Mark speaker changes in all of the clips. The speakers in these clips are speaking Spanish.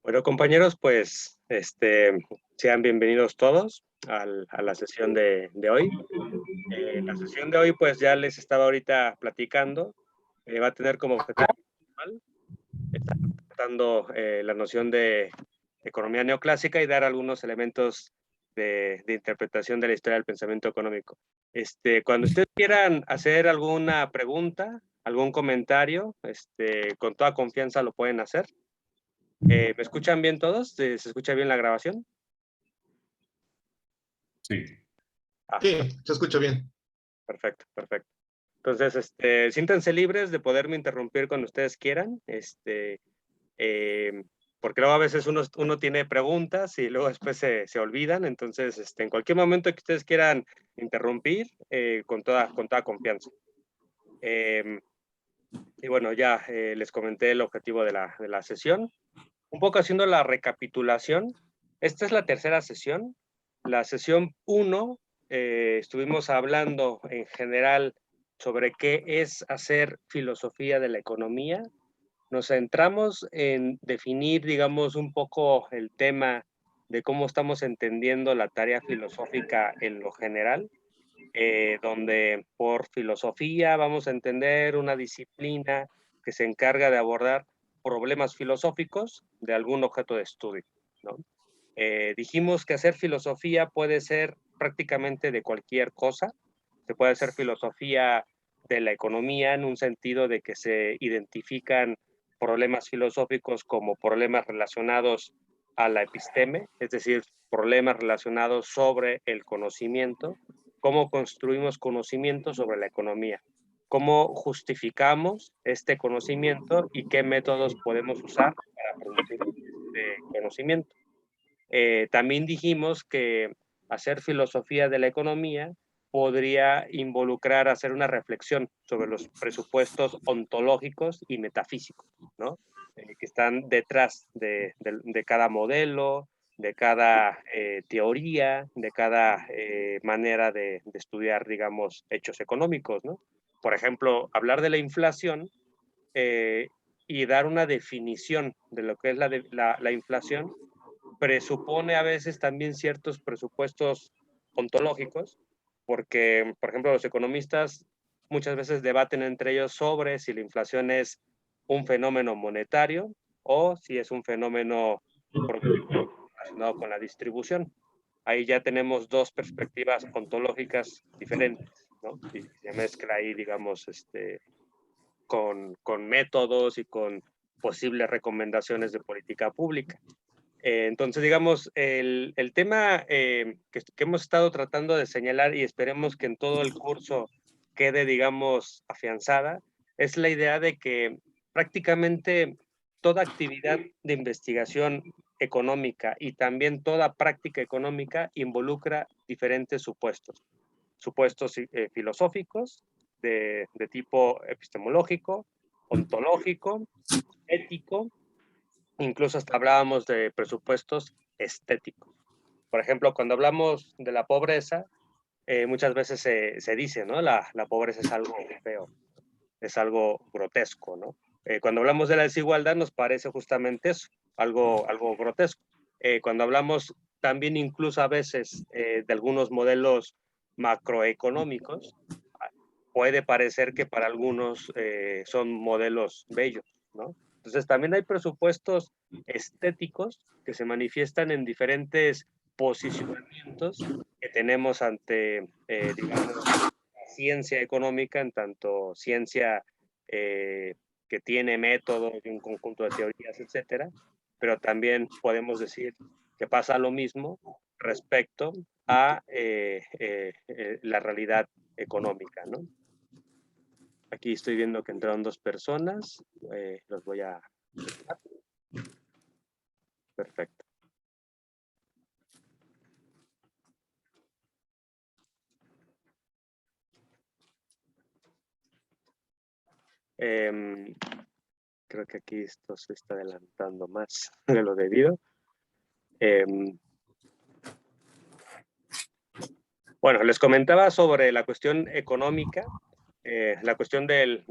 Speaker 1: Bueno, compañeros, pues sean bienvenidos todos a la sesión de hoy. La sesión de hoy, pues ya les estaba ahorita platicando, va a tener como objetivo principal estar tratando la noción de economía neoclásica y dar algunos elementos de interpretación de la historia del pensamiento económico. Cuando ustedes quieran hacer alguna pregunta, algún comentario, con toda confianza lo pueden hacer. ¿Me escuchan bien todos? ¿Se escucha bien la grabación?
Speaker 2: Sí.
Speaker 3: Sí, se escucha bien.
Speaker 1: Perfecto, perfecto. Entonces, siéntanse libres de poderme interrumpir cuando ustedes quieran, porque luego a veces uno tiene preguntas y luego después se olvidan, entonces, en cualquier momento que ustedes quieran interrumpir, con toda confianza. Y bueno, ya les comenté el objetivo de la sesión. Un poco haciendo la recapitulación, esta es la tercera sesión. La sesión 1, estuvimos hablando en general sobre qué es hacer filosofía de la economía. Nos centramos en definir, digamos, un poco el tema de cómo estamos entendiendo la tarea filosófica en lo general, donde por filosofía vamos a entender una disciplina que se encarga de abordar problemas filosóficos de algún objeto de estudio, ¿no? Dijimos que hacer filosofía puede ser prácticamente de cualquier cosa. Se puede hacer filosofía de la economía en un sentido de que se identifican problemas filosóficos como problemas relacionados a la episteme, es decir, problemas relacionados sobre el conocimiento, cómo construimos conocimiento sobre la economía, cómo justificamos este conocimiento y qué métodos podemos usar para producir este conocimiento. También dijimos que hacer filosofía de la economía podría involucrar hacer una reflexión sobre los presupuestos ontológicos y metafísicos, ¿no? Que están detrás de cada modelo, de cada teoría, de cada manera de estudiar, digamos, hechos económicos, ¿no? Por ejemplo, hablar de la inflación y dar una definición de lo que es la inflación presupone a veces también ciertos presupuestos ontológicos, porque, por ejemplo, los economistas muchas veces debaten entre ellos sobre si la inflación es un fenómeno monetario o si es un fenómeno relacionado con la distribución. Ahí ya tenemos dos perspectivas ontológicas diferentes, ¿no? Y se mezcla ahí, digamos, con métodos y con posibles recomendaciones de política pública. Entonces, digamos, el tema que hemos estado tratando de señalar y esperemos que en todo el curso quede, digamos, afianzada, es la idea de que prácticamente toda actividad de investigación económica y también toda práctica económica involucra diferentes supuestos. Supuestos filosóficos de tipo epistemológico, ontológico, ético, incluso hasta hablábamos de presupuestos estéticos. Por ejemplo, cuando hablamos de la pobreza, muchas veces se dice, ¿no? La pobreza es algo feo, es algo grotesco, ¿no? Cuando hablamos de la desigualdad nos parece justamente eso, algo grotesco. Cuando hablamos también incluso a veces de algunos modelos macroeconómicos, puede parecer que para algunos son modelos bellos, ¿no? Entonces también hay presupuestos estéticos que se manifiestan en diferentes posicionamientos que tenemos ante, digamos, ciencia económica, en tanto ciencia que tiene métodos y un conjunto de teorías, etcétera, pero también podemos decir que pasa lo mismo respecto a la realidad económica, ¿no? Aquí estoy viendo que entraron dos personas, los voy a... Perfecto. Creo que aquí esto se está adelantando más de lo debido. Bueno, les comentaba sobre la cuestión económica, la cuestión de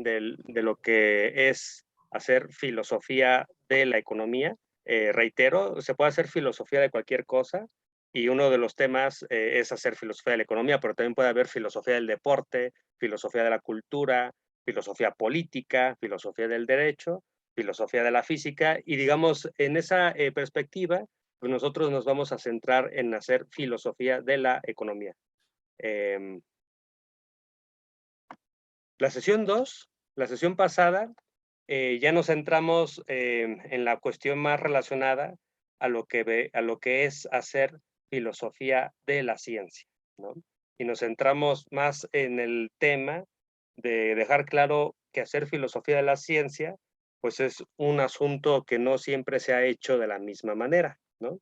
Speaker 1: lo que es hacer filosofía de la economía. reitero, se puede hacer filosofía de cualquier cosa, y uno de los temas es hacer filosofía de la economía, pero también puede haber filosofía del deporte, filosofía de la cultura, filosofía política, filosofía del derecho, filosofía de la física, y digamos, en esa perspectiva, pues nosotros nos vamos a centrar en hacer filosofía de la economía. La sesión 2, la sesión pasada, ya nos centramos en la cuestión más relacionada a lo que es hacer filosofía de la ciencia, ¿no? Y nos centramos más en el tema de dejar claro que hacer filosofía de la ciencia, pues es un asunto que no siempre se ha hecho de la misma manera, ¿no?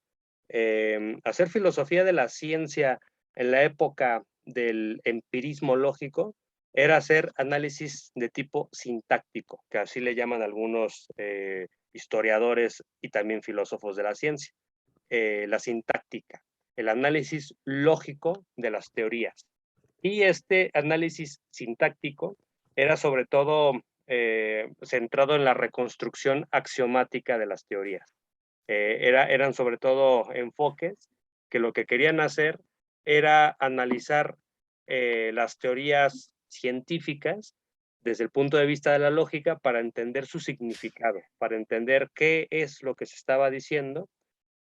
Speaker 1: Hacer filosofía de la ciencia en la época del empirismo lógico era hacer análisis de tipo sintáctico, que así le llaman algunos historiadores y también filósofos de la ciencia. La sintáctica, el análisis lógico de las teorías. Y este análisis sintáctico era sobre todo centrado en la reconstrucción axiomática de las teorías. Eran sobre todo enfoques que lo que querían hacer era analizar las teorías científicas desde el punto de vista de la lógica para entender su significado, para entender qué es lo que se estaba diciendo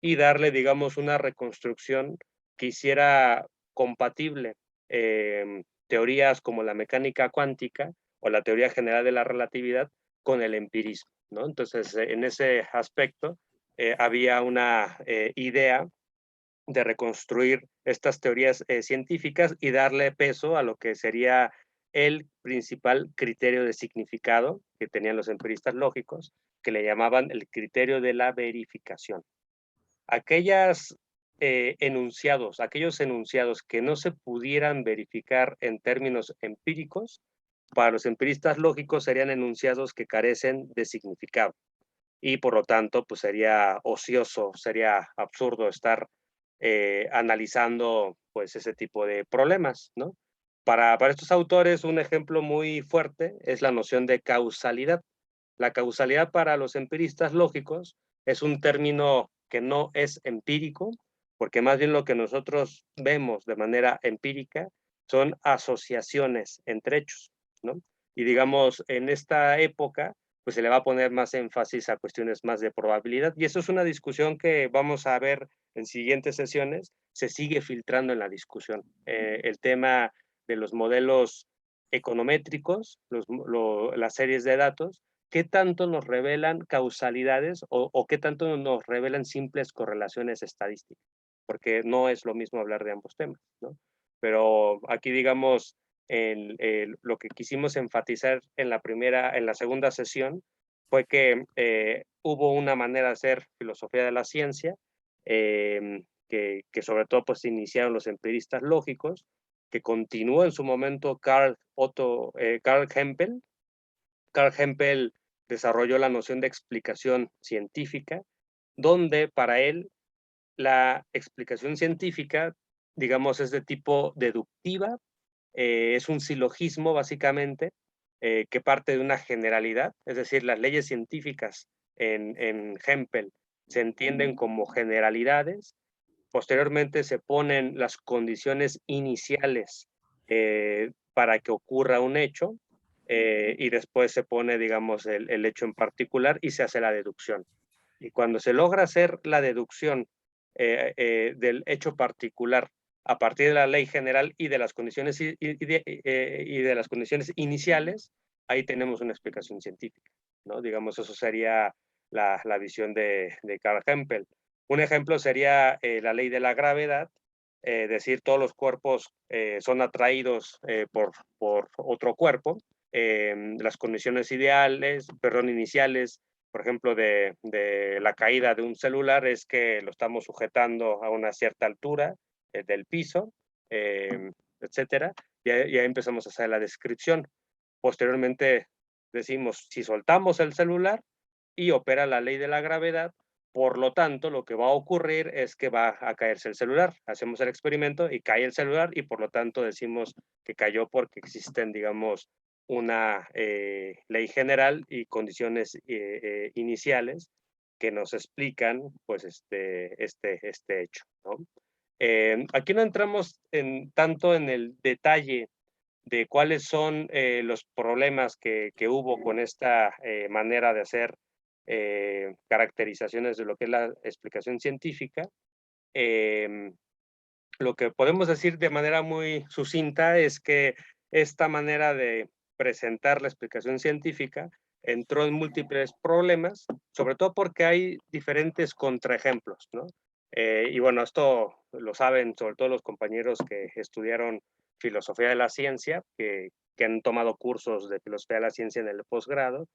Speaker 1: y darle, digamos, una reconstrucción que hiciera compatible teorías como la mecánica cuántica o la teoría general de la relatividad con el empirismo, ¿no? Entonces, en ese aspecto, había una idea de reconstruir estas teorías científicas y darle peso a lo que sería el principal criterio de significado que tenían los empiristas lógicos, que le llamaban el criterio de la verificación. Aquellos enunciados que no se pudieran verificar en términos empíricos, para los empiristas lógicos serían enunciados que carecen de significado y por lo tanto pues sería ocioso, sería absurdo estar analizando pues ese tipo de problemas, ¿no? Para estos autores un ejemplo muy fuerte es la noción de causalidad. La causalidad para los empiristas lógicos es un término que no es empírico, porque más bien lo que nosotros vemos de manera empírica son asociaciones entre hechos, ¿no? Y digamos, en esta época, pues se le va a poner más énfasis a cuestiones más de probabilidad, y eso es una discusión que vamos a ver en siguientes sesiones, se sigue filtrando en la discusión. El tema de los modelos econométricos, las series de datos, qué tanto nos revelan causalidades o qué tanto nos revelan simples correlaciones estadísticas, porque no es lo mismo hablar de ambos temas, ¿no? Pero aquí, digamos, lo que quisimos enfatizar en la segunda sesión fue que hubo una manera de hacer filosofía de la ciencia, que sobre todo pues iniciaron los empiristas lógicos, que continuó en su momento Karl Hempel. Karl Hempel desarrolló la noción de explicación científica, donde para él la explicación científica, digamos, es de tipo deductiva, es un silogismo básicamente, que parte de una generalidad, es decir, las leyes científicas en Hempel se entienden como generalidades, posteriormente se ponen las condiciones iniciales para que ocurra un hecho, y después se pone, digamos, el hecho en particular y se hace la deducción. Y cuando se logra hacer la deducción del hecho particular a partir de la ley general y de las condiciones, y de las condiciones iniciales, ahí tenemos una explicación científica, ¿no? Digamos, eso sería la visión de Karl Hempel. Un ejemplo sería la ley de la gravedad, decir todos los cuerpos son atraídos por otro cuerpo, las condiciones iniciales, por ejemplo, de la caída de un celular es que lo estamos sujetando a una cierta altura del piso, etcétera. Ya empezamos a hacer la descripción. Posteriormente decimos, si soltamos el celular y opera la ley de la gravedad, por lo tanto, lo que va a ocurrir es que va a caerse el celular. Hacemos el experimento y cae el celular y por lo tanto decimos que cayó porque existen, digamos, una ley general y condiciones iniciales que nos explican pues este hecho, ¿no? Aquí no entramos tanto en el detalle de cuáles son los problemas que hubo con esta manera de hacer caracterizaciones de lo que es la explicación científica. Lo que podemos decir de manera muy sucinta es que esta manera de presentar la explicación científica entró en múltiples problemas, sobre todo porque hay diferentes contraejemplos, ¿no? Y bueno, esto lo saben sobre todo los compañeros que estudiaron filosofía de la ciencia, que han tomado cursos de filosofía de la ciencia en el posgrado,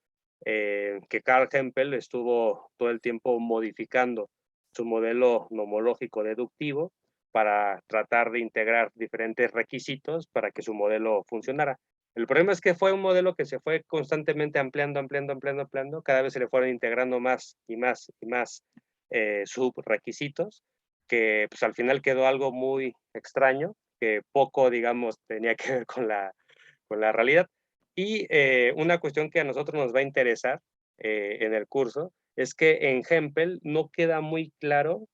Speaker 1: que Carl Hempel estuvo todo el tiempo modificando su modelo nomológico deductivo para tratar de integrar diferentes requisitos para que su modelo funcionara. El problema es que fue un modelo que se fue constantemente ampliando, cada vez se le fueron integrando más y más y más subrequisitos, que pues al final quedó algo muy extraño, que poco, digamos, tenía que ver con la realidad. Y una cuestión que a nosotros nos va a interesar en el curso es que en Hempel no queda muy claro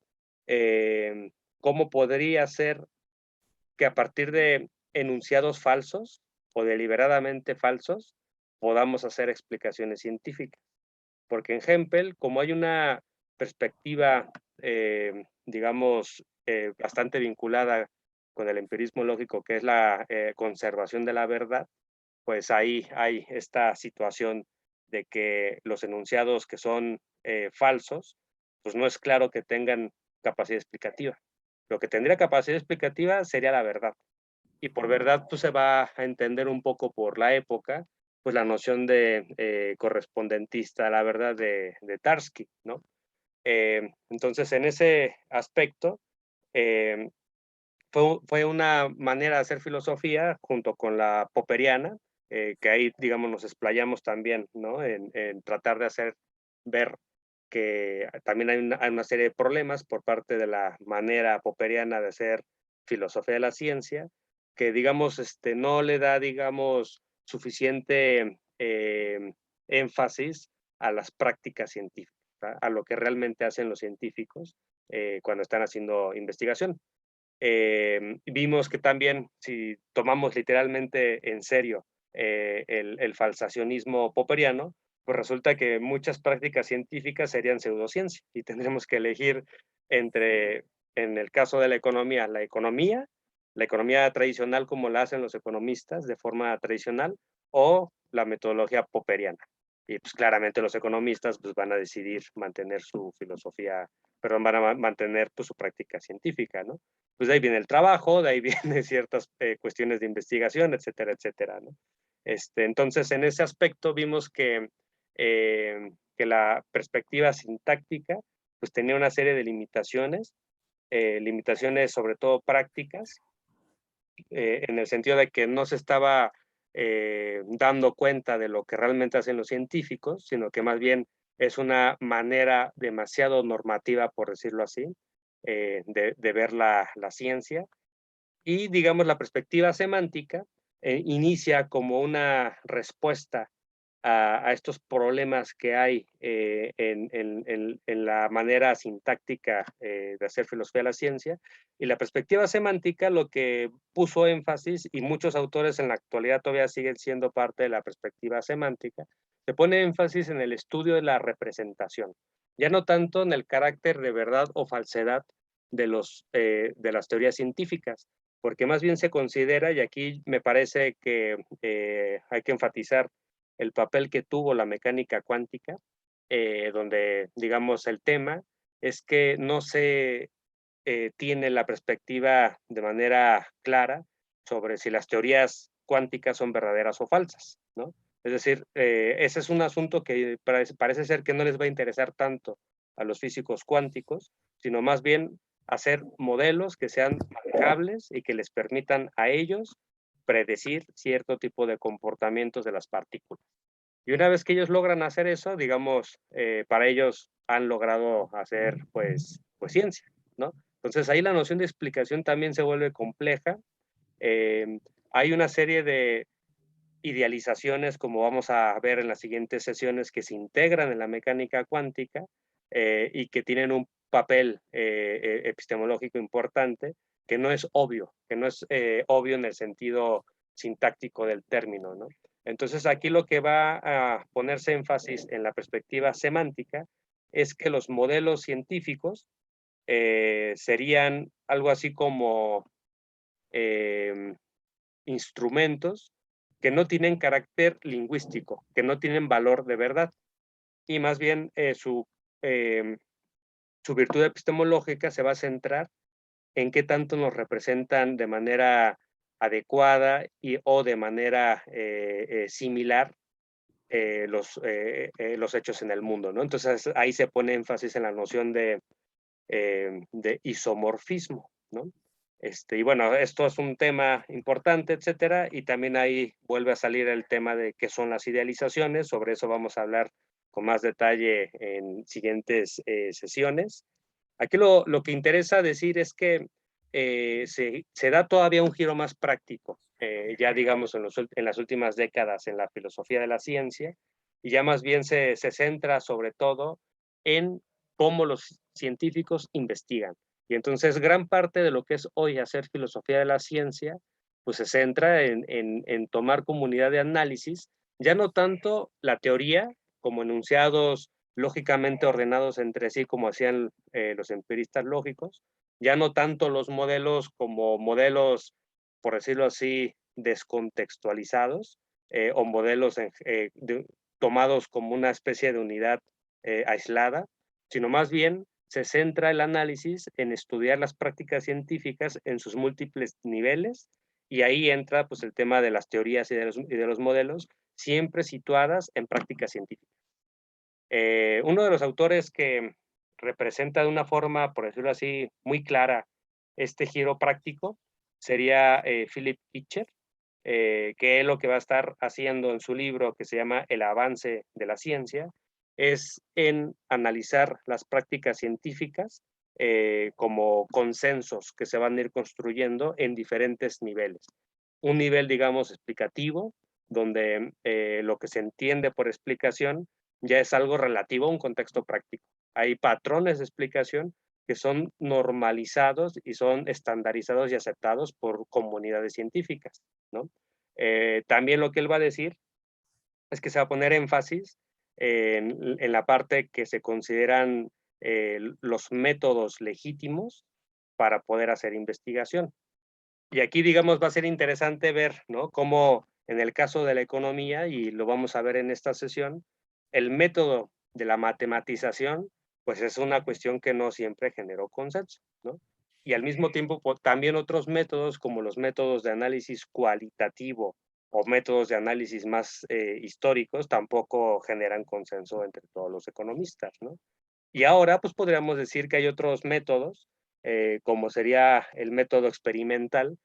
Speaker 1: cómo podría ser que a partir de enunciados falsos o deliberadamente falsos podamos hacer explicaciones científicas. Porque en Hempel, como hay una perspectiva, digamos, bastante vinculada con el empirismo lógico, que es la conservación de la verdad, pues ahí hay esta situación de que los enunciados que son falsos, pues no es claro que tengan capacidad explicativa. Lo que tendría capacidad explicativa sería la verdad. Y por verdad, pues se va a entender un poco por la época, pues la noción de correspondentista a la verdad de Tarski, ¿no? Entonces, en ese aspecto, eh, fue una manera de hacer filosofía junto con la popperiana, que ahí, digamos, nos explayamos también, ¿no? En tratar de hacer ver que también hay una serie de problemas por parte de la manera popperiana de hacer filosofía de la ciencia, que, digamos, no le da, digamos, suficiente énfasis a las prácticas científicas, ¿verdad? A lo que realmente hacen los científicos cuando están haciendo investigación. Vimos que también, si tomamos literalmente en serio el falsacionismo popperiano, pues resulta que muchas prácticas científicas serían pseudociencia y tendremos que elegir entre, en el caso de la economía tradicional como la hacen los economistas de forma tradicional, o la metodología popperiana. Y pues claramente los economistas pues, van a decidir mantener su filosofía, perdón, van a mantener pues, su práctica científica, ¿no? Pues de ahí viene el trabajo, de ahí vienen ciertas cuestiones de investigación, etcétera, etcétera, ¿no? Entonces, en ese aspecto vimos que la perspectiva sintáctica pues tenía una serie de limitaciones sobre todo prácticas, en el sentido de que no se estaba dando cuenta de lo que realmente hacen los científicos, sino que más bien es una manera demasiado normativa, por decirlo así, de ver la ciencia. Y, digamos, la perspectiva semántica inicia como una respuesta a estos problemas que hay en la manera sintáctica de hacer filosofía de la ciencia. Y la perspectiva semántica lo que puso énfasis, y muchos autores en la actualidad todavía siguen siendo parte de la perspectiva semántica, se pone énfasis en el estudio de la representación, ya no tanto en el carácter de verdad o falsedad de las teorías científicas, porque más bien se considera, y aquí me parece que hay que enfatizar el papel que tuvo la mecánica cuántica, donde, digamos, el tema es que no se tiene la perspectiva de manera clara sobre si las teorías cuánticas son verdaderas o falsas, ¿no? Es decir, ese es un asunto que parece ser que no les va a interesar tanto a los físicos cuánticos, sino más bien hacer modelos que sean manejables y que les permitan a ellos predecir cierto tipo de comportamientos de las partículas. Y una vez que ellos logran hacer eso, digamos, para ellos han logrado hacer, pues ciencia, ¿no? Entonces ahí la noción de explicación también se vuelve compleja. Hay una serie de idealizaciones, como vamos a ver en las siguientes sesiones, que se integran en la mecánica cuántica, y que tienen un papel epistemológico importante que no es obvio, obvio en el sentido sintáctico del término, ¿no? Entonces aquí lo que va a ponerse énfasis en la perspectiva semántica es que los modelos científicos serían algo así como instrumentos que no tienen carácter lingüístico, que no tienen valor de verdad, y más bien su virtud epistemológica se va a centrar en qué tanto nos representan de manera adecuada o de manera similar los hechos en el mundo, ¿no? Entonces ahí se pone énfasis en la noción de isomorfismo, ¿no? Y bueno, esto es un tema importante, etcétera, y también ahí vuelve a salir el tema de qué son las idealizaciones. Sobre eso vamos a hablar con más detalle en siguientes sesiones. Aquí lo que interesa decir es que se da todavía un giro más práctico, ya digamos en las últimas décadas en la filosofía de la ciencia, y ya más bien se centra sobre todo en cómo los científicos investigan. Y entonces gran parte de lo que es hoy hacer filosofía de la ciencia, pues se centra en tomar comunidad de análisis, ya no tanto la teoría como enunciados lógicamente ordenados entre sí como hacían los empiristas lógicos, ya no tanto los modelos como modelos, por decirlo así, descontextualizados o modelos tomados como una especie de unidad aislada, sino más bien se centra el análisis en estudiar las prácticas científicas en sus múltiples niveles, y ahí entra pues el tema de las teorías y de los modelos, siempre situadas en prácticas científicas. Uno de los autores que representa de una forma, por decirlo así, muy clara este giro práctico sería Philip Kitcher, que lo que va a estar haciendo en su libro que se llama El avance de la ciencia es en analizar las prácticas científicas como consensos que se van a ir construyendo en diferentes niveles. Un nivel, digamos, explicativo, donde lo que se entiende por explicación ya es algo relativo a un contexto práctico. Hay patrones de explicación que son normalizados y son estandarizados y aceptados por comunidades científicas, ¿no? También lo que él va a decir es que se va a poner énfasis en la parte que se consideran los métodos legítimos para poder hacer investigación. Y aquí, digamos, va a ser interesante ver, ¿no?, cómo en el caso de la economía, y lo vamos a ver en esta sesión, el método de la matematización, pues es una cuestión que no siempre generó consenso, ¿no? Y al mismo tiempo, también otros métodos, como los métodos de análisis cualitativo o métodos de análisis más históricos, tampoco generan consenso entre todos los economistas, ¿no? Y ahora, pues podríamos decir que hay otros métodos, como sería el método experimental,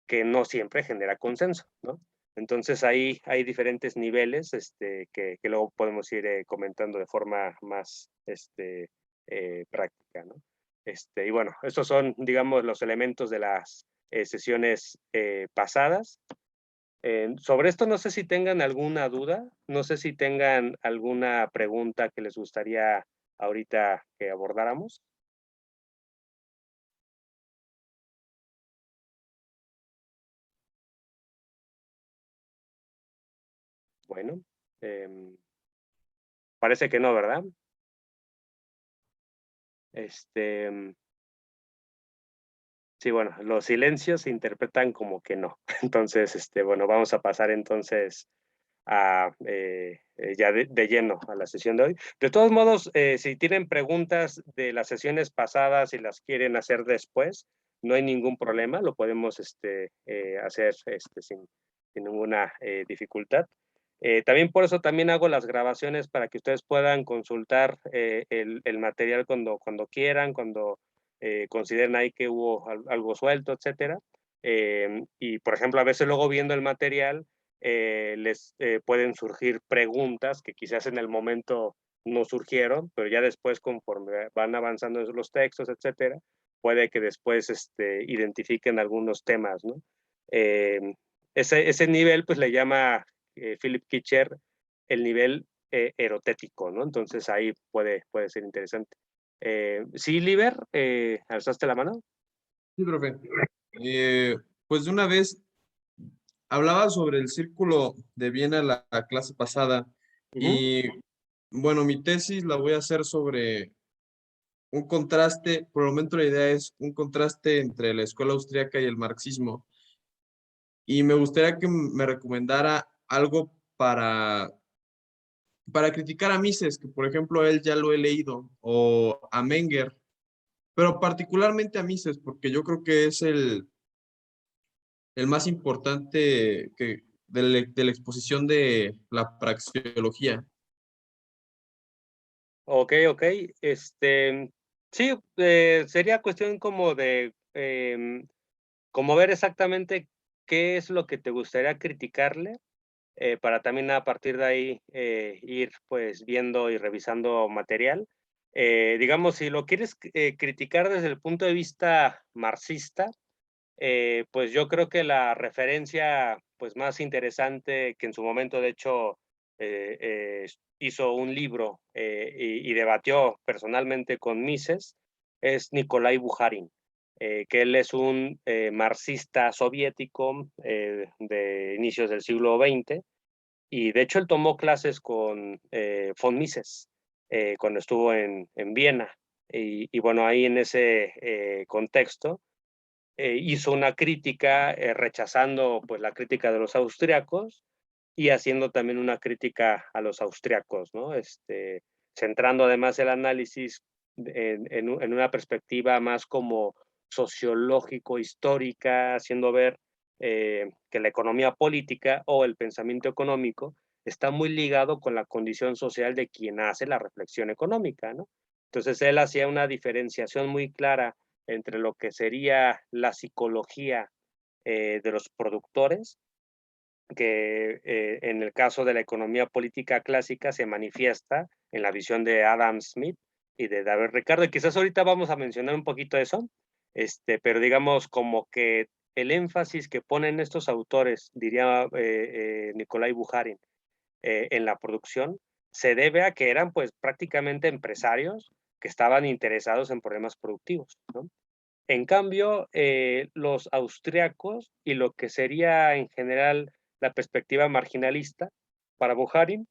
Speaker 1: que no siempre genera consenso, ¿no? Entonces ahí hay diferentes niveles que luego podemos ir comentando de forma más práctica, ¿no? Y bueno, estos son, digamos, los elementos de las sesiones pasadas. Sobre esto no sé si tengan alguna duda, no sé si tengan alguna pregunta que les gustaría ahorita que abordáramos. Bueno, parece que no, ¿verdad? Este, sí, bueno, los silencios se interpretan como que no. Entonces, bueno, vamos a pasar entonces ya de lleno a la sesión de hoy. De todos modos, si tienen preguntas de las sesiones pasadas y las quieren hacer después, no hay ningún problema, lo podemos hacer sin ninguna dificultad. También por eso también hago las grabaciones para que ustedes puedan consultar el material cuando quieran, cuando consideren ahí que hubo algo suelto, etcétera. Y, por ejemplo, a veces luego viendo el material, les pueden surgir preguntas que quizás en el momento no surgieron, pero ya después, conforme van avanzando los textos, etcétera, puede que después identifiquen algunos temas, ¿no? Ese nivel, pues le llama Philip Kitcher el nivel erotético, ¿no? Entonces ahí puede ser interesante. Sí, Liber, ¿alzaste la mano?
Speaker 2: Sí, profe. Pues de una vez hablaba sobre el círculo de Viena la clase pasada y bueno, mi tesis la voy a hacer sobre un contraste, por el momento la idea es un contraste entre la escuela austríaca y el marxismo. Y me gustaría que me recomendara algo para criticar a Mises, que por ejemplo él ya lo he leído, o a Menger, pero particularmente a Mises, porque yo creo que es el más importante de la exposición de la praxeología.
Speaker 1: Ok, ok. Sí, sería cuestión como de como ver exactamente qué es lo que te gustaría criticarle, para también a partir de ahí ir pues viendo y revisando material. Digamos, si lo quieres criticar desde el punto de vista marxista, pues yo creo que la referencia pues más interesante que en su momento de hecho hizo un libro y debatió personalmente con Mises es Nikolai Bukharin, que él es un marxista soviético de inicios del siglo XX y de hecho él tomó clases con von Mises cuando estuvo en Viena y bueno, ahí en ese contexto hizo una crítica rechazando pues la crítica de los austriacos y haciendo también una crítica a los austriacos, ¿no? Centrando además el análisis en una perspectiva más como sociológico-histórica, haciendo ver que la economía política o el pensamiento económico está muy ligado con la condición social de quien hace la reflexión económica, ¿no? Entonces él hacía una diferenciación muy clara entre lo que sería la psicología de los productores, que en el caso de la economía política clásica se manifiesta en la visión de Adam Smith y de David Ricardo. Y quizás ahorita vamos a mencionar un poquito eso, pero digamos como que el énfasis que ponen estos autores, diría Nikolai Bukharin, en la producción, se debe a que eran pues prácticamente empresarios que estaban interesados en problemas productivos, ¿no? En cambio, los austriacos y lo que sería en general la perspectiva marginalista para Bukharin,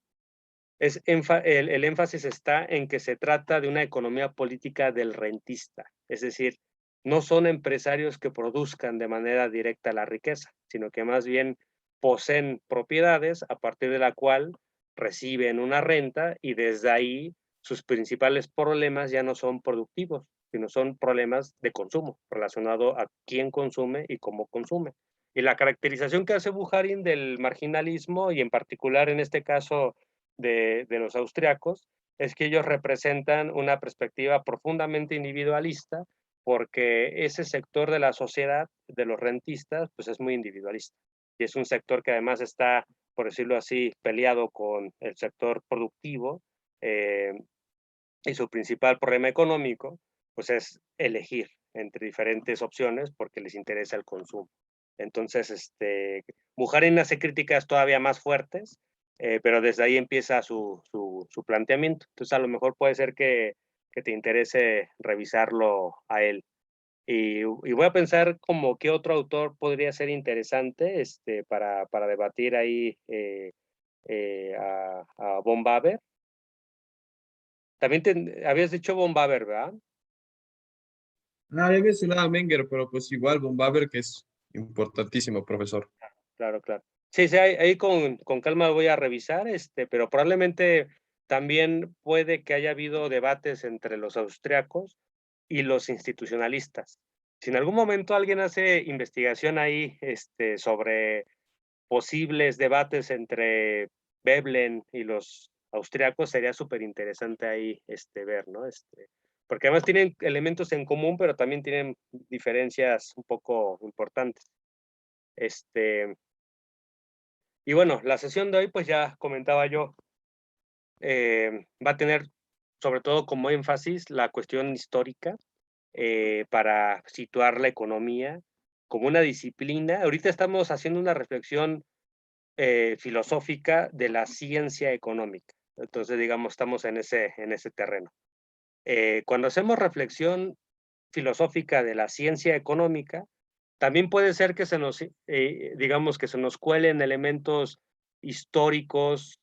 Speaker 1: el énfasis está en que se trata de una economía política del rentista, es decir, no son empresarios que produzcan de manera directa la riqueza, sino que más bien poseen propiedades a partir de la cual reciben una renta y desde ahí sus principales problemas ya no son productivos, sino son problemas de consumo, relacionado a quién consume y cómo consume. Y la caracterización que hace Bukharin del marginalismo, y en particular en este caso de los austriacos, es que ellos representan una perspectiva profundamente individualista, porque ese sector de la sociedad, de los rentistas, pues es muy individualista. Y es un sector que además está, por decirlo así, peleado con el sector productivo, eh, y su principal problema económico, pues es elegir entre diferentes opciones porque les interesa el consumo. Entonces, Bukharin hace críticas todavía más fuertes, pero desde ahí empieza su planteamiento. Entonces, a lo mejor puede ser que te interese revisarlo a él. Y voy a pensar como qué otro autor podría ser interesante para debatir ahí a Von Baber. También habías dicho Von Baber, ¿verdad?
Speaker 2: Había mencionado a Menger, pero pues igual Von Baber, que es importantísimo, profesor.
Speaker 1: Claro, claro. Sí, sí, ahí con calma voy a revisar, pero probablemente también puede que haya habido debates entre los austriacos y los institucionalistas. Si en algún momento alguien hace investigación ahí, sobre posibles debates entre Veblen y los austriacos, sería súper interesante ahí, ver, ¿no? Porque además tienen elementos en común, pero también tienen diferencias un poco importantes. Este, y bueno, la sesión de hoy, pues ya comentaba yo, va a tener sobre todo como énfasis la cuestión histórica para situar la economía como una disciplina. Ahorita estamos haciendo una reflexión filosófica de la ciencia económica. Entonces, digamos, estamos en ese terreno. Cuando hacemos reflexión filosófica de la ciencia económica, también puede ser que se nos, digamos, que se nos cuelen elementos históricos,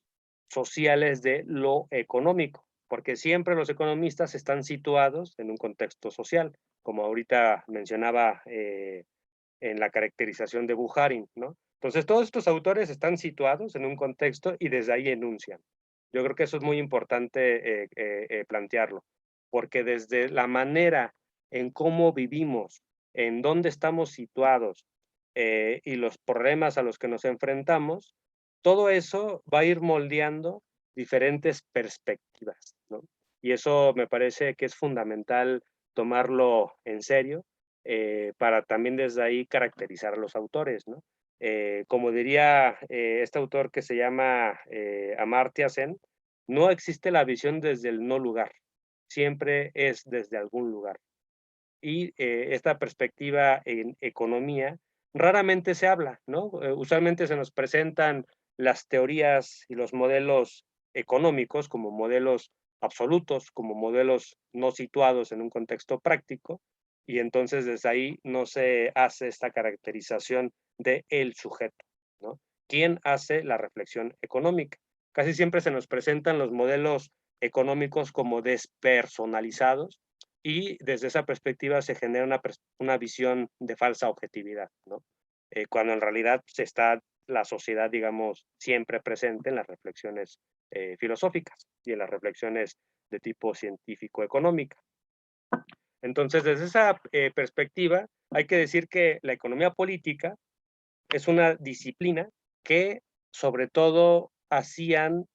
Speaker 1: sociales de lo económico, porque siempre los economistas están situados en un contexto social, como ahorita mencionaba en la caracterización de Bukharin, ¿no? Entonces, todos estos autores están situados en un contexto y desde ahí enuncian. Yo creo que eso es muy importante plantearlo, porque desde la manera en cómo vivimos, en dónde estamos situados y los problemas a los que nos enfrentamos, todo eso va a ir moldeando diferentes perspectivas, ¿no? Y eso me parece que es fundamental tomarlo en serio para también desde ahí caracterizar a los autores, ¿no? Como diría este autor que se llama Amartya Sen, no existe la visión desde el no lugar, siempre es desde algún lugar. Y esta perspectiva en economía raramente se habla, ¿no? Usualmente se nos presentan las teorías y los modelos económicos como modelos absolutos, como modelos no situados en un contexto práctico, y entonces desde ahí no se hace esta caracterización de el sujeto, ¿no? ¿Quién hace la reflexión económica? Casi siempre se nos presentan los modelos económicos como despersonalizados, y desde esa perspectiva se genera una visión de falsa objetividad, ¿no? Cuando en realidad se está la sociedad, digamos, siempre presente en las reflexiones filosóficas y en las reflexiones de tipo científico-económica. Entonces, desde esa perspectiva, hay que decir que la economía política es una disciplina que sobre todo hacían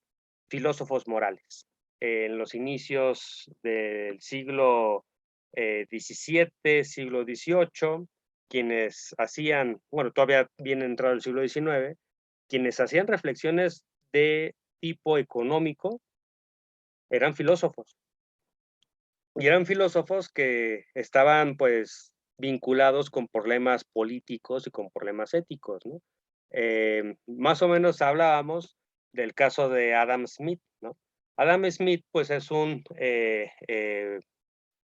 Speaker 1: filósofos morales. En los inicios del siglo XVII, siglo XVIII, quienes hacían, bueno, todavía bien entrado el siglo XIX, quienes hacían reflexiones de tipo económico eran filósofos. Y eran filósofos que estaban pues vinculados con problemas políticos y con problemas éticos, ¿no? Más o menos hablábamos del caso de Adam Smith, ¿no? Adam Smith pues es un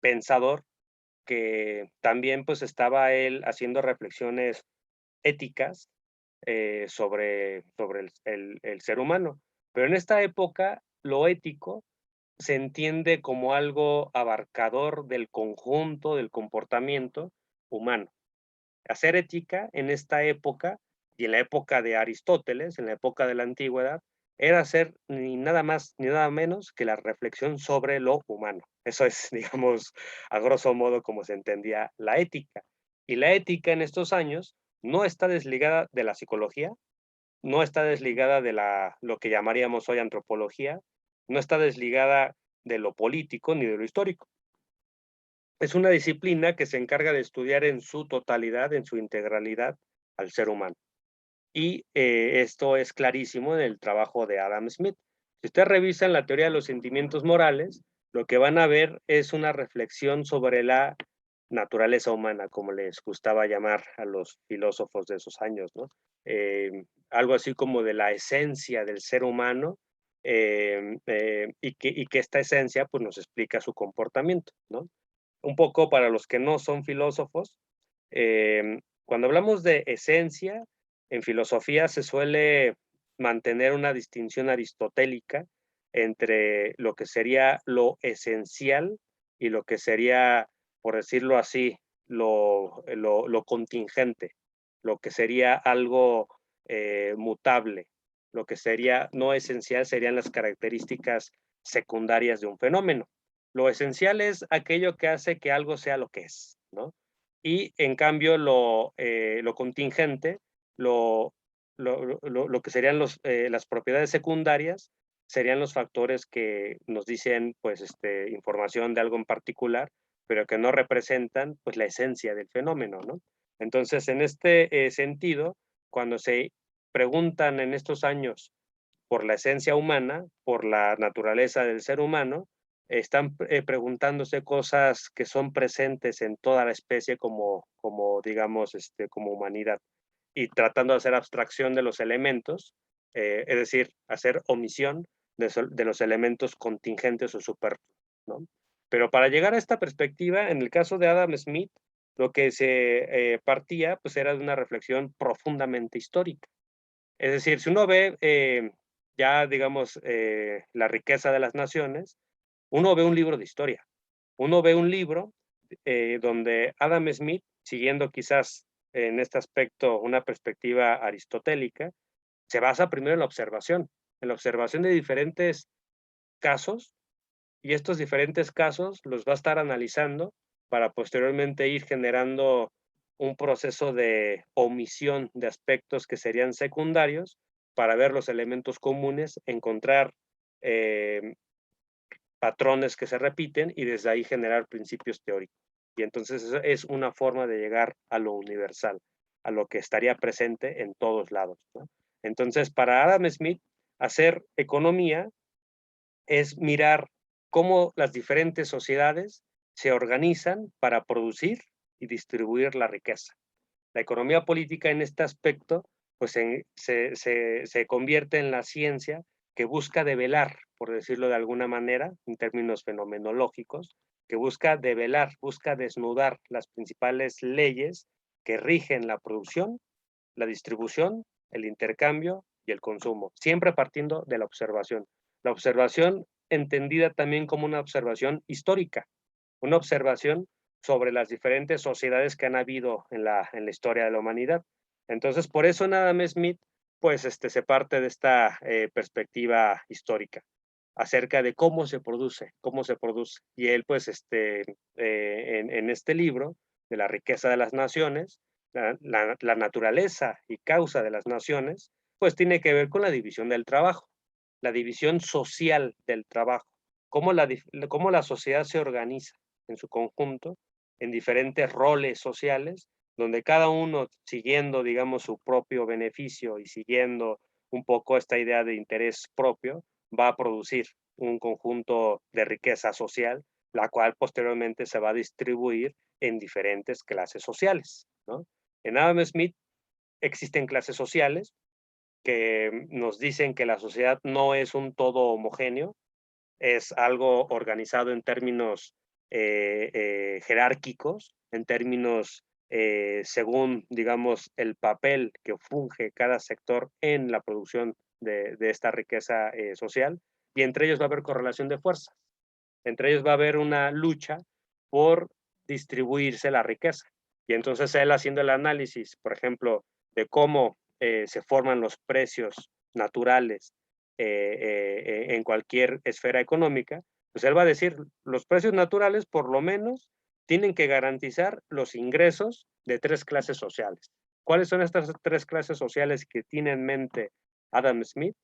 Speaker 1: pensador que también pues estaba él haciendo reflexiones éticas sobre el ser humano. Pero en esta época lo ético se entiende como algo abarcador del conjunto del comportamiento humano. Hacer ética en esta época y en la época de Aristóteles, en la época de la antigüedad, era hacer ni nada más ni nada menos que la reflexión sobre lo humano. Eso es, digamos, a grosso modo como se entendía la ética. Y la ética en estos años no está desligada de la psicología, no está desligada de lo que llamaríamos hoy antropología, no está desligada de lo político ni de lo histórico. Es una disciplina que se encarga de estudiar en su totalidad, en su integralidad, al ser humano. Y esto es clarísimo en el trabajo de Adam Smith. Si ustedes revisan la teoría de los sentimientos morales, lo que van a ver es una reflexión sobre la naturaleza humana, como les gustaba llamar a los filósofos de esos años, ¿no? Algo así como de la esencia del ser humano y que esta esencia pues, nos explica su comportamiento, ¿no? Un poco para los que no son filósofos, cuando hablamos de esencia, en filosofía se suele mantener una distinción aristotélica entre lo que sería lo esencial y lo que sería, por decirlo así, lo contingente, lo que sería algo mutable, lo que sería no esencial serían las características secundarias de un fenómeno. Lo esencial es aquello que hace que algo sea lo que es, ¿no? Y en cambio lo contingente, lo que serían las propiedades secundarias, serían los factores que nos dicen pues información de algo en particular, pero que no representan pues la esencia del fenómeno, ¿no? Entonces, en este sentido, cuando se preguntan en estos años por la esencia humana, por la naturaleza del ser humano, están preguntándose cosas que son presentes en toda la especie como digamos, como humanidad, y tratando de hacer abstracción de los elementos, es decir, hacer omisión de los elementos contingentes o superfluos, ¿no? Pero para llegar a esta perspectiva, en el caso de Adam Smith, lo que se partía pues era de una reflexión profundamente histórica. Es decir, si uno ve ya, digamos, la riqueza de las naciones, uno ve un libro de historia. Uno ve un libro donde Adam Smith, siguiendo quizás en este aspecto una perspectiva aristotélica, se basa primero en la observación de diferentes casos, y estos diferentes casos los va a estar analizando para posteriormente ir generando un proceso de omisión de aspectos que serían secundarios para ver los elementos comunes, encontrar patrones que se repiten y desde ahí generar principios teóricos. Y entonces eso es una forma de llegar a lo universal, a lo que estaría presente en todos lados, ¿no? Entonces, para Adam Smith, hacer economía es mirar cómo las diferentes sociedades se organizan para producir y distribuir la riqueza. La economía política en este aspecto pues se convierte en la ciencia que busca develar, por decirlo de alguna manera, en términos fenomenológicos, que busca develar, busca desnudar las principales leyes que rigen la producción, la distribución, el intercambio y el consumo, siempre partiendo de la observación. La observación entendida también como una observación histórica, una observación sobre las diferentes sociedades que han habido en la historia de la humanidad. Entonces, por eso Adam Smith, pues, se parte de esta perspectiva histórica acerca de cómo se produce, cómo se produce. Y él, pues, en este libro de la riqueza de las naciones, la naturaleza y causa de las naciones, pues tiene que ver con la división del trabajo, la división social del trabajo, cómo la sociedad se organiza en su conjunto en diferentes roles sociales, donde cada uno siguiendo, digamos, su propio beneficio y siguiendo un poco esta idea de interés propio, va a producir un conjunto de riqueza social, la cual posteriormente se va a distribuir en diferentes clases sociales, ¿no? En Adam Smith existen clases sociales que nos dicen que la sociedad no es un todo homogéneo, es algo organizado en términos jerárquicos, en términos según, digamos, el papel que funge cada sector en la producción de esta riqueza social, y entre ellos va a haber correlación de fuerzas. Entre ellos va a haber una lucha por distribuirse la riqueza. Y entonces él haciendo el análisis, por ejemplo, de cómo se forman los precios naturales en cualquier esfera económica, pues él va a decir, los precios naturales por lo menos tienen que garantizar los ingresos de tres clases sociales. ¿Cuáles son estas tres clases sociales que tiene en mente Adam Smith?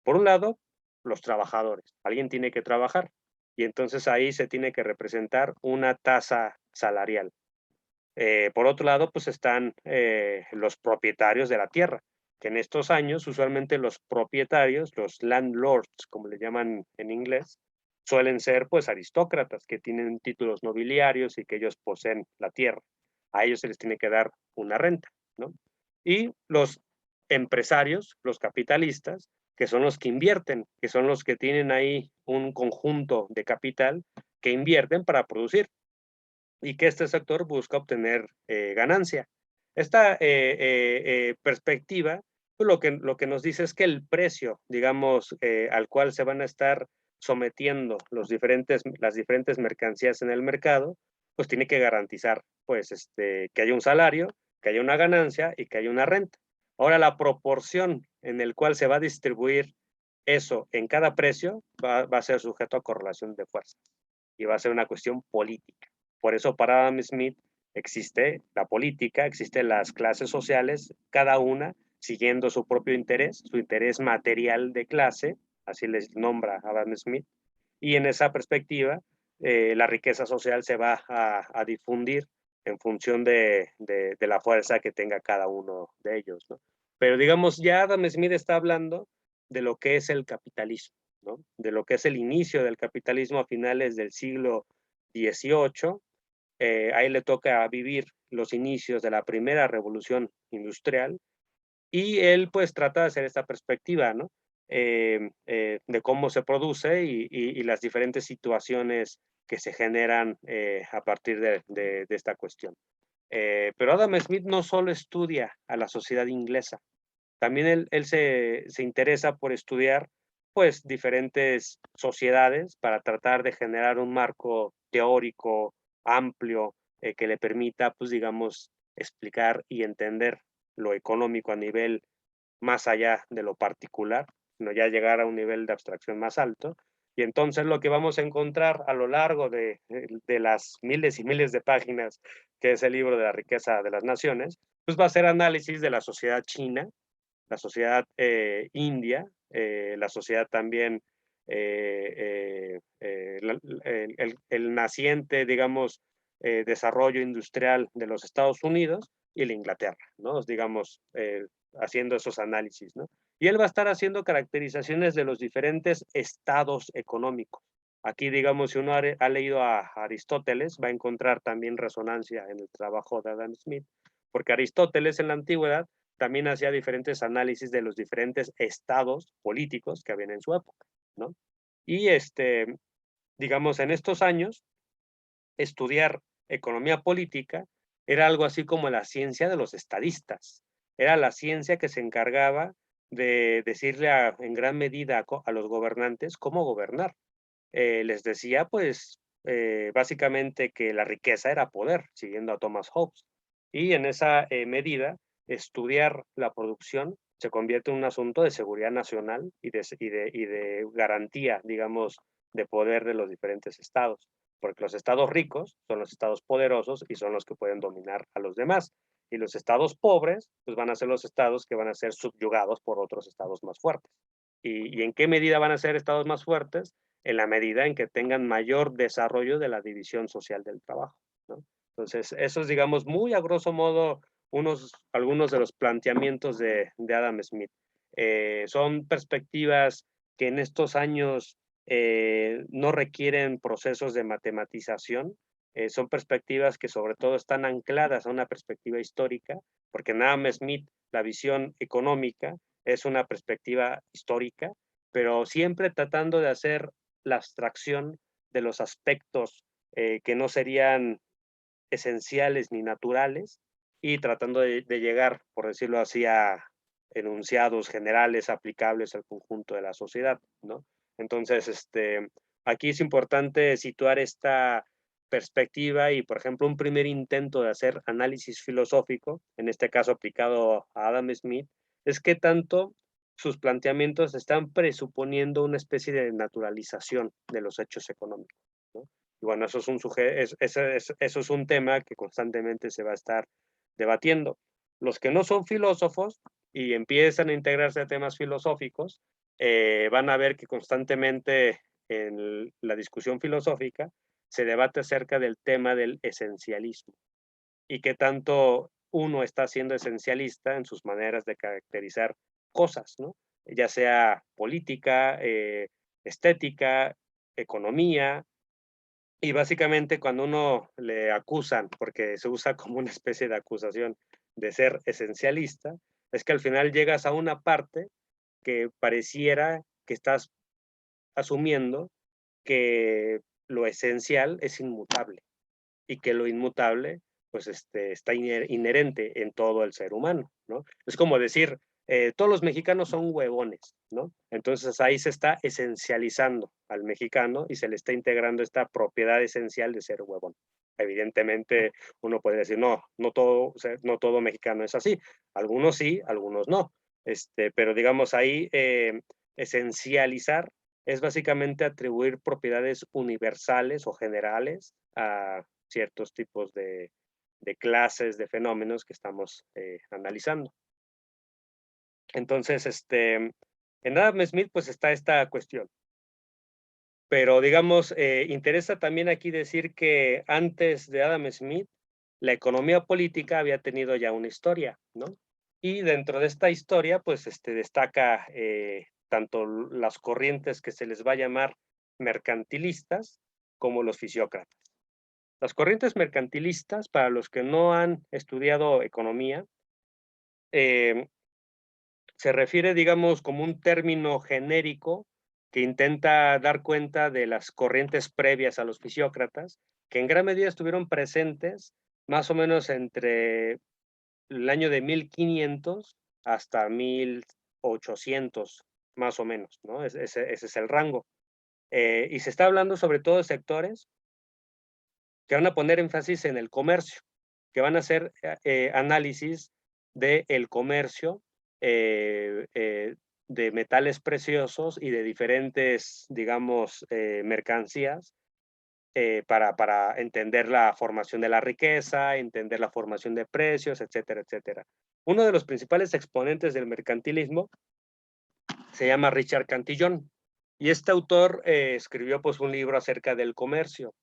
Speaker 1: Por un lado, los trabajadores. Alguien tiene que trabajar y entonces ahí se tiene que representar una tasa salarial. Por otro lado, pues están los propietarios de la tierra, que en estos años usualmente los propietarios, los landlords, como le llaman en inglés, suelen ser pues aristócratas que tienen títulos nobiliarios y que ellos poseen la tierra. A ellos se les tiene que dar una renta, ¿no? Y los empresarios, los capitalistas, que son los que invierten, que son los que tienen ahí un conjunto de capital que invierten para producir y que este sector busca obtener ganancia. Esta perspectiva, pues lo que nos dice es que el precio, digamos, al cual se van a estar sometiendo las diferentes mercancías en el mercado, pues tiene que garantizar pues, que haya un salario, que haya una ganancia y que haya una renta. Ahora, la proporción en el cual se va a distribuir eso en cada precio va a ser sujeto a correlación de fuerzas y va a ser una cuestión política. Por eso para Adam Smith existe la política, existen las clases sociales, cada una siguiendo su propio interés, su interés material de clase, así les nombra Adam Smith, y en esa perspectiva la riqueza social se va a difundir en función de la fuerza que tenga cada uno de ellos, ¿no? Pero digamos, ya Adam Smith está hablando de lo que es el capitalismo, ¿no? De lo que es el inicio del capitalismo a finales del siglo XVIII. Ahí le toca vivir los inicios de la primera revolución industrial y él pues trata de hacer esta perspectiva, ¿no? de cómo se produce y las diferentes situaciones que se generan a partir de esta cuestión. Pero Adam Smith no solo estudia a la sociedad inglesa, también él se interesa por estudiar pues diferentes sociedades para tratar de generar un marco teórico amplio que le permita, pues digamos, explicar y entender lo económico a nivel más allá de lo particular, sino ya llegar a un nivel de abstracción más alto. Y entonces lo que vamos a encontrar a lo largo de las miles y miles de páginas que es el libro de la riqueza de las naciones, pues va a ser análisis de la sociedad china, la sociedad india, la sociedad también, el naciente, digamos, desarrollo industrial de los Estados Unidos y la Inglaterra, ¿no? Digamos, haciendo esos análisis, ¿no? Y él va a estar haciendo caracterizaciones de los diferentes estados económicos. Aquí, digamos, si uno ha leído a Aristóteles, va a encontrar también resonancia en el trabajo de Adam Smith, porque Aristóteles en la antigüedad también hacía diferentes análisis de los diferentes estados políticos que habían en su época, ¿no? Y digamos, en estos años, estudiar economía política era algo así como la ciencia de los estadistas. Era la ciencia que se encargaba de decirle en gran medida a los gobernantes cómo gobernar. Les decía, pues, básicamente que la riqueza era poder, siguiendo a Thomas Hobbes. Y en esa medida, estudiar la producción se convierte en un asunto de seguridad nacional y de garantía, digamos, de poder de los diferentes estados, porque los estados ricos son los estados poderosos y son los que pueden dominar a los demás. Y los estados pobres, pues van a ser los estados que van a ser subyugados por otros estados más fuertes. ¿Y en qué medida van a ser estados más fuertes? En la medida en que tengan mayor desarrollo de la división social del trabajo, ¿no? Entonces, eso es, digamos, muy a grosso modo, algunos de los planteamientos de Adam Smith. Son perspectivas que en estos años no requieren procesos de matematización, son perspectivas que sobre todo están ancladas a una perspectiva histórica, porque en Adam Smith la visión económica es una perspectiva histórica, pero siempre tratando de hacer la abstracción de los aspectos que no serían esenciales ni naturales y tratando de llegar, por decirlo así, a enunciados generales aplicables al conjunto de la sociedad, ¿no? Entonces, aquí es importante situar esta perspectiva y, por ejemplo, un primer intento de hacer análisis filosófico, en este caso aplicado a Adam Smith, es que tanto sus planteamientos están presuponiendo una especie de naturalización de los hechos económicos, ¿no? Y bueno, eso es un tema que constantemente se va a estar debatiendo. Los que no son filósofos y empiezan a integrarse a temas filosóficos, van a ver que constantemente en la discusión filosófica se debate acerca del tema del esencialismo y que tanto uno está siendo esencialista en sus maneras de caracterizar cosas, ¿no? Ya sea política, estética, economía, y básicamente cuando uno le acusan, porque se usa como una especie de acusación de ser esencialista, es que al final llegas a una parte que pareciera que estás asumiendo que lo esencial es inmutable y que lo inmutable pues está inherente en todo el ser humano, ¿no? Es como decir, todos los mexicanos son huevones, ¿no? Entonces ahí se está esencializando al mexicano y se le está integrando esta propiedad esencial de ser huevón. Evidentemente uno puede decir, no, no todo mexicano es así. Algunos sí, algunos no. Pero digamos ahí, esencializar es básicamente atribuir propiedades universales o generales a ciertos tipos de clases, de fenómenos que estamos analizando. Entonces, en Adam Smith pues está esta cuestión. Pero digamos, interesa también aquí decir que antes de Adam Smith, la economía política había tenido ya una historia, ¿no? Y dentro de esta historia, pues destaca tanto las corrientes que se les va a llamar mercantilistas como los fisiócratas. Las corrientes mercantilistas, para los que no han estudiado economía, se refiere, digamos, como un término genérico que intenta dar cuenta de las corrientes previas a los fisiócratas, que en gran medida estuvieron presentes más o menos entre el año de 1500 hasta 1800, más o menos, ¿no? Ese es el rango. Y se está hablando sobre todo de sectores que van a poner énfasis en el comercio, que van a hacer análisis del comercio de metales preciosos y de diferentes, digamos, mercancías para entender la formación de la riqueza, entender la formación de precios, etcétera, etcétera. Uno de los principales exponentes del mercantilismo se llama Richard Cantillon, y este autor escribió pues un libro acerca del comercio.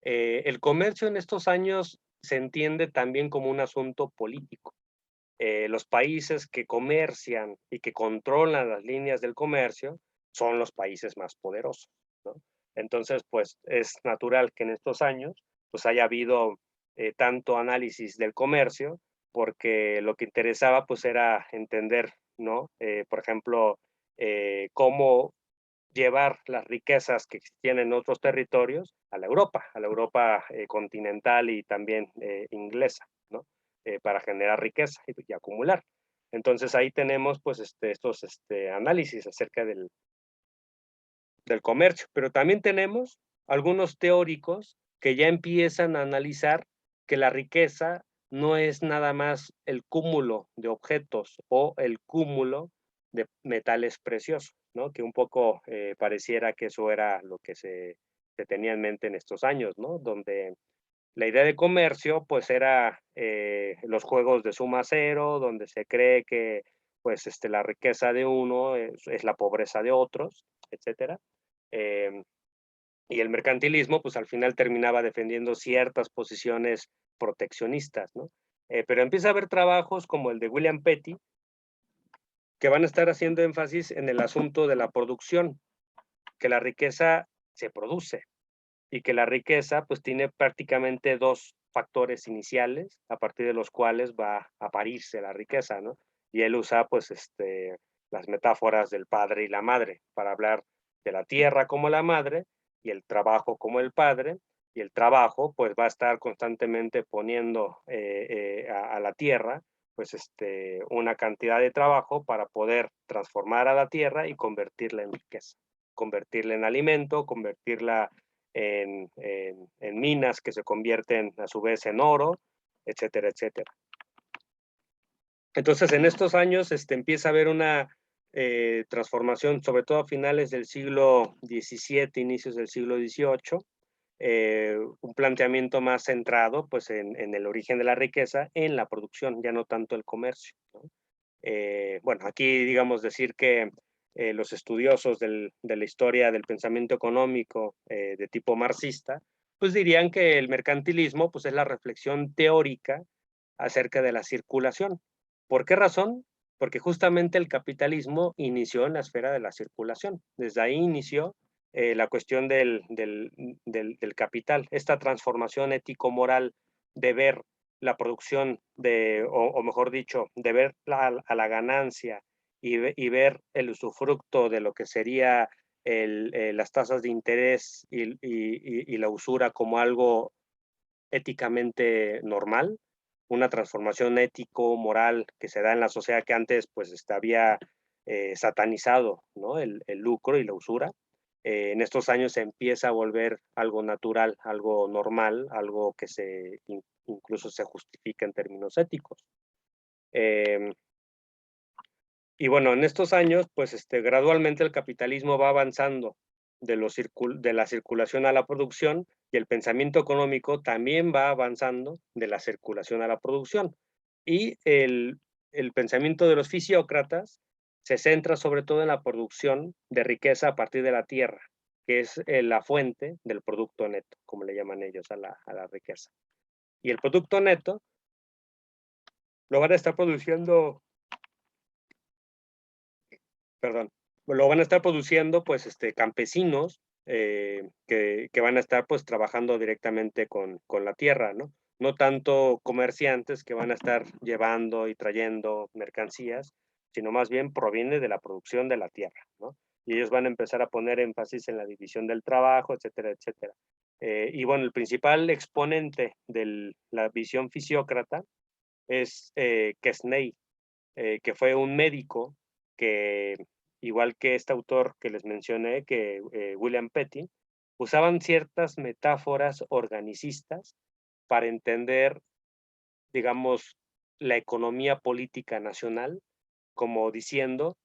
Speaker 1: El comercio en estos años se entiende también como un asunto político. Los países que comercian y que controlan las líneas del comercio son los países más poderosos, ¿no? Entonces, pues es natural que en estos años pues haya habido tanto análisis del comercio, porque lo que interesaba pues era entender, ¿no? Por ejemplo, cómo llevar las riquezas que existían en otros territorios a la Europa continental y también inglesa, ¿no? Para generar riqueza y acumular. Entonces ahí tenemos pues estos análisis acerca del comercio, pero también tenemos algunos teóricos que ya empiezan a analizar que la riqueza no es nada más el cúmulo de objetos o el cúmulo de metales preciosos, ¿no? Que un poco pareciera que eso era lo que se tenía en mente en estos años, ¿no? Donde la idea de comercio pues era los juegos de suma cero, donde se cree que pues la riqueza de uno es la pobreza de otros, etcétera. Eh, y el mercantilismo, pues al final terminaba defendiendo ciertas posiciones proteccionistas, ¿no? Pero empieza a haber trabajos como el de William Petty, que van a estar haciendo énfasis en el asunto de la producción, que la riqueza se produce y que la riqueza pues tiene prácticamente dos factores iniciales a partir de los cuales va a parirse la riqueza, ¿no? Y él usa pues las metáforas del padre y la madre para hablar de la tierra como la madre y el trabajo como el padre, y el trabajo pues va a estar constantemente poniendo a la tierra pues una cantidad de trabajo para poder transformar a la tierra y convertirla en riqueza, convertirla en alimento, convertirla en minas que se convierten a su vez en oro, etcétera, etcétera. Entonces, en estos años empieza a haber una transformación, sobre todo a finales del siglo XVII, inicios del siglo XVIII, un planteamiento más centrado pues, en el origen de la riqueza, en la producción, ya no tanto el comercio, ¿no? Bueno, aquí digamos decir que los estudiosos de la historia del pensamiento económico de tipo marxista, pues dirían que el mercantilismo pues, es la reflexión teórica acerca de la circulación. ¿Por qué razón? Porque justamente el capitalismo inició en la esfera de la circulación. Desde ahí inició la cuestión del capital, esta transformación ético-moral de ver la producción o mejor dicho, de ver a la ganancia y ver el usufructo de lo que sería las tasas de interés y la usura como algo éticamente normal, una transformación ético-moral que se da en la sociedad que antes pues había satanizado, ¿no? El lucro y la usura. En estos años se empieza a volver algo natural, algo normal, algo que incluso se justifica en términos éticos. Y bueno, en estos años, pues gradualmente el capitalismo va avanzando de la circulación a la producción, y el pensamiento económico también va avanzando de la circulación a la producción. Y el pensamiento de los fisiócratas se centra sobre todo en la producción de riqueza a partir de la tierra, que es la fuente del producto neto, como le llaman ellos a la riqueza. Y el producto neto lo van a estar produciendo, perdón, lo van a estar produciendo pues campesinos que van a estar pues trabajando directamente con la tierra, ¿no? No tanto comerciantes que van a estar llevando y trayendo mercancías, sino más bien proviene de la producción de la tierra, ¿no? Y ellos van a empezar a poner énfasis en la división del trabajo, etcétera, etcétera. Y bueno, el principal exponente de la visión fisiócrata es Quesnay, que fue un médico que, igual que este autor que les mencioné, que William Petty, usaban ciertas metáforas organicistas para entender, digamos, la economía política nacional, como diciendo,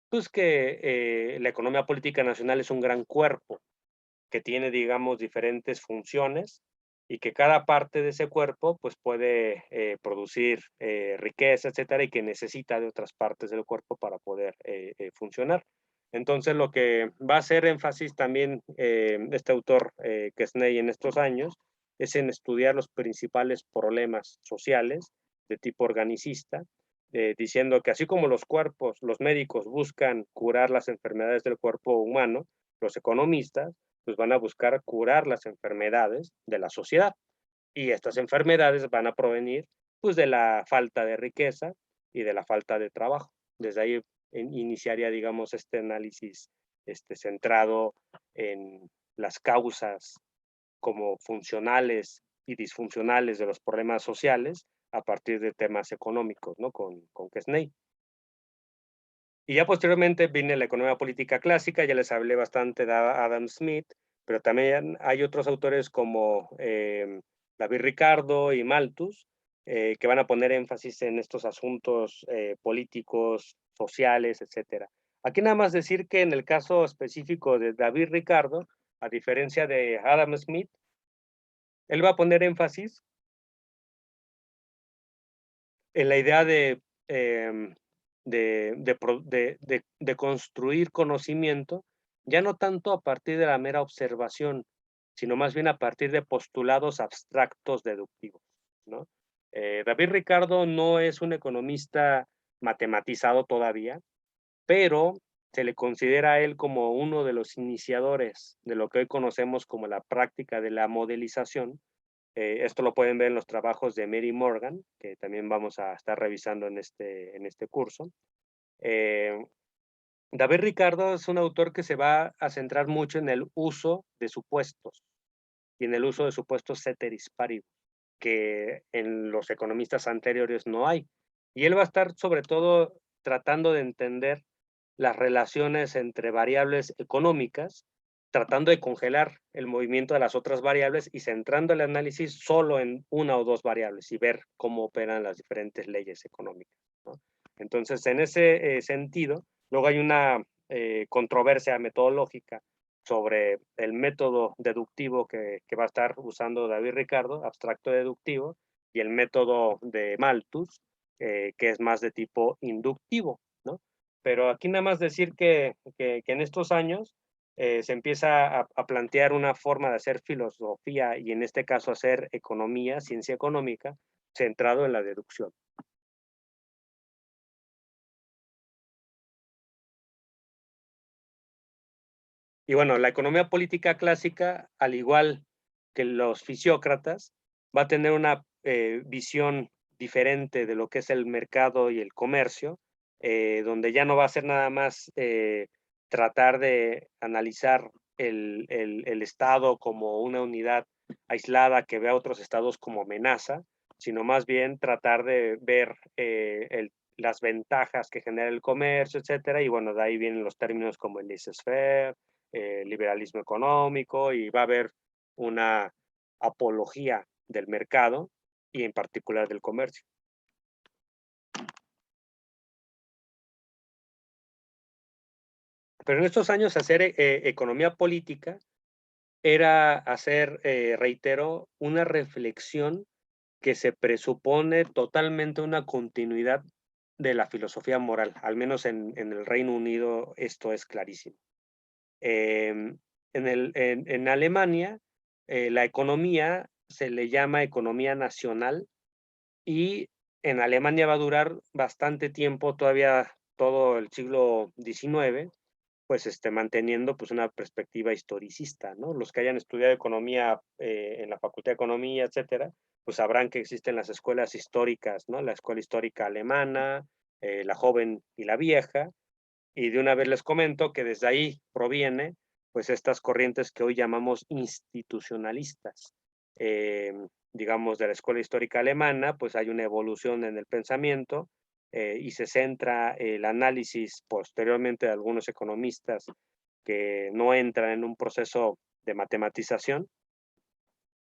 Speaker 1: pues que la economía política nacional es un gran cuerpo que tiene, digamos, diferentes funciones y que cada parte de ese cuerpo pues puede producir riqueza, etcétera, y que necesita de otras partes del cuerpo para poder funcionar. Entonces, lo que va a hacer énfasis también este autor Quesnay en estos años es en estudiar los principales problemas sociales de tipo organicista, diciendo que así como los cuerpos, los médicos buscan curar las enfermedades del cuerpo humano, los economistas pues van a buscar curar las enfermedades de la sociedad. Y estas enfermedades van a provenir pues de la falta de riqueza y de la falta de trabajo. Desde ahí iniciaría, digamos, este análisis centrado en las causas como funcionales y disfuncionales de los problemas sociales a partir de temas económicos, ¿no? Con Quesnay. Y ya posteriormente viene la economía política clásica, ya les hablé bastante de Adam Smith, pero también hay otros autores como David Ricardo y Malthus, que van a poner énfasis en estos asuntos políticos, sociales, etcétera. Aquí nada más decir que en el caso específico de David Ricardo, a diferencia de Adam Smith, él va a poner énfasis en la idea de construir conocimiento, ya no tanto a partir de la mera observación, sino más bien a partir de postulados abstractos deductivos, ¿no? David Ricardo no es un economista matematizado todavía, pero se le considera a él como uno de los iniciadores de lo que hoy conocemos como la práctica de la modelización. Esto lo pueden ver en los trabajos de Mary Morgan, que también vamos a estar revisando en este curso. Eh, David Ricardo es un autor que se va a centrar mucho en el uso de supuestos y en el uso de supuestos ceteris paribus, que en los economistas anteriores no hay. Y él va a estar sobre todo tratando de entender las relaciones entre variables económicas, tratando de congelar el movimiento de las otras variables y centrando el análisis solo en una o dos variables y ver cómo operan las diferentes leyes económicas, ¿no? Entonces, en ese sentido, luego hay una controversia metodológica sobre el método deductivo que va a estar usando David Ricardo, abstracto deductivo, y el método de Malthus, que es más de tipo inductivo, ¿no? Pero aquí nada más decir que en estos años se empieza a plantear una forma de hacer filosofía y en este caso hacer economía, ciencia económica, centrado en la deducción. Y bueno, la economía política clásica, al igual que los fisiócratas, va a tener una visión diferente de lo que es el mercado y el comercio, donde ya no va a ser nada más tratar de analizar el Estado como una unidad aislada que ve a otros estados como amenaza, sino más bien tratar de ver las ventajas que genera el comercio, etcétera, y bueno, de ahí vienen los términos como el laissez-faire, liberalismo económico, y va a haber una apología del mercado y en particular del comercio. Pero en estos años hacer economía política era hacer, reitero, una reflexión que se presupone totalmente una continuidad de la filosofía moral, al menos en el Reino Unido esto es clarísimo. En Alemania, la economía se le llama economía nacional y en Alemania va a durar bastante tiempo, todavía todo el siglo XIX, pues manteniendo pues una perspectiva historicista, ¿no? Los que hayan estudiado economía en la Facultad de Economía, etcétera, pues sabrán que existen las escuelas históricas, ¿no? La escuela histórica alemana, la joven y la vieja, y de una vez les comento que desde ahí proviene pues estas corrientes que hoy llamamos institucionalistas. Digamos, de la escuela histórica alemana, pues hay una evolución en el pensamiento y se centra el análisis posteriormente de algunos economistas que no entran en un proceso de matematización,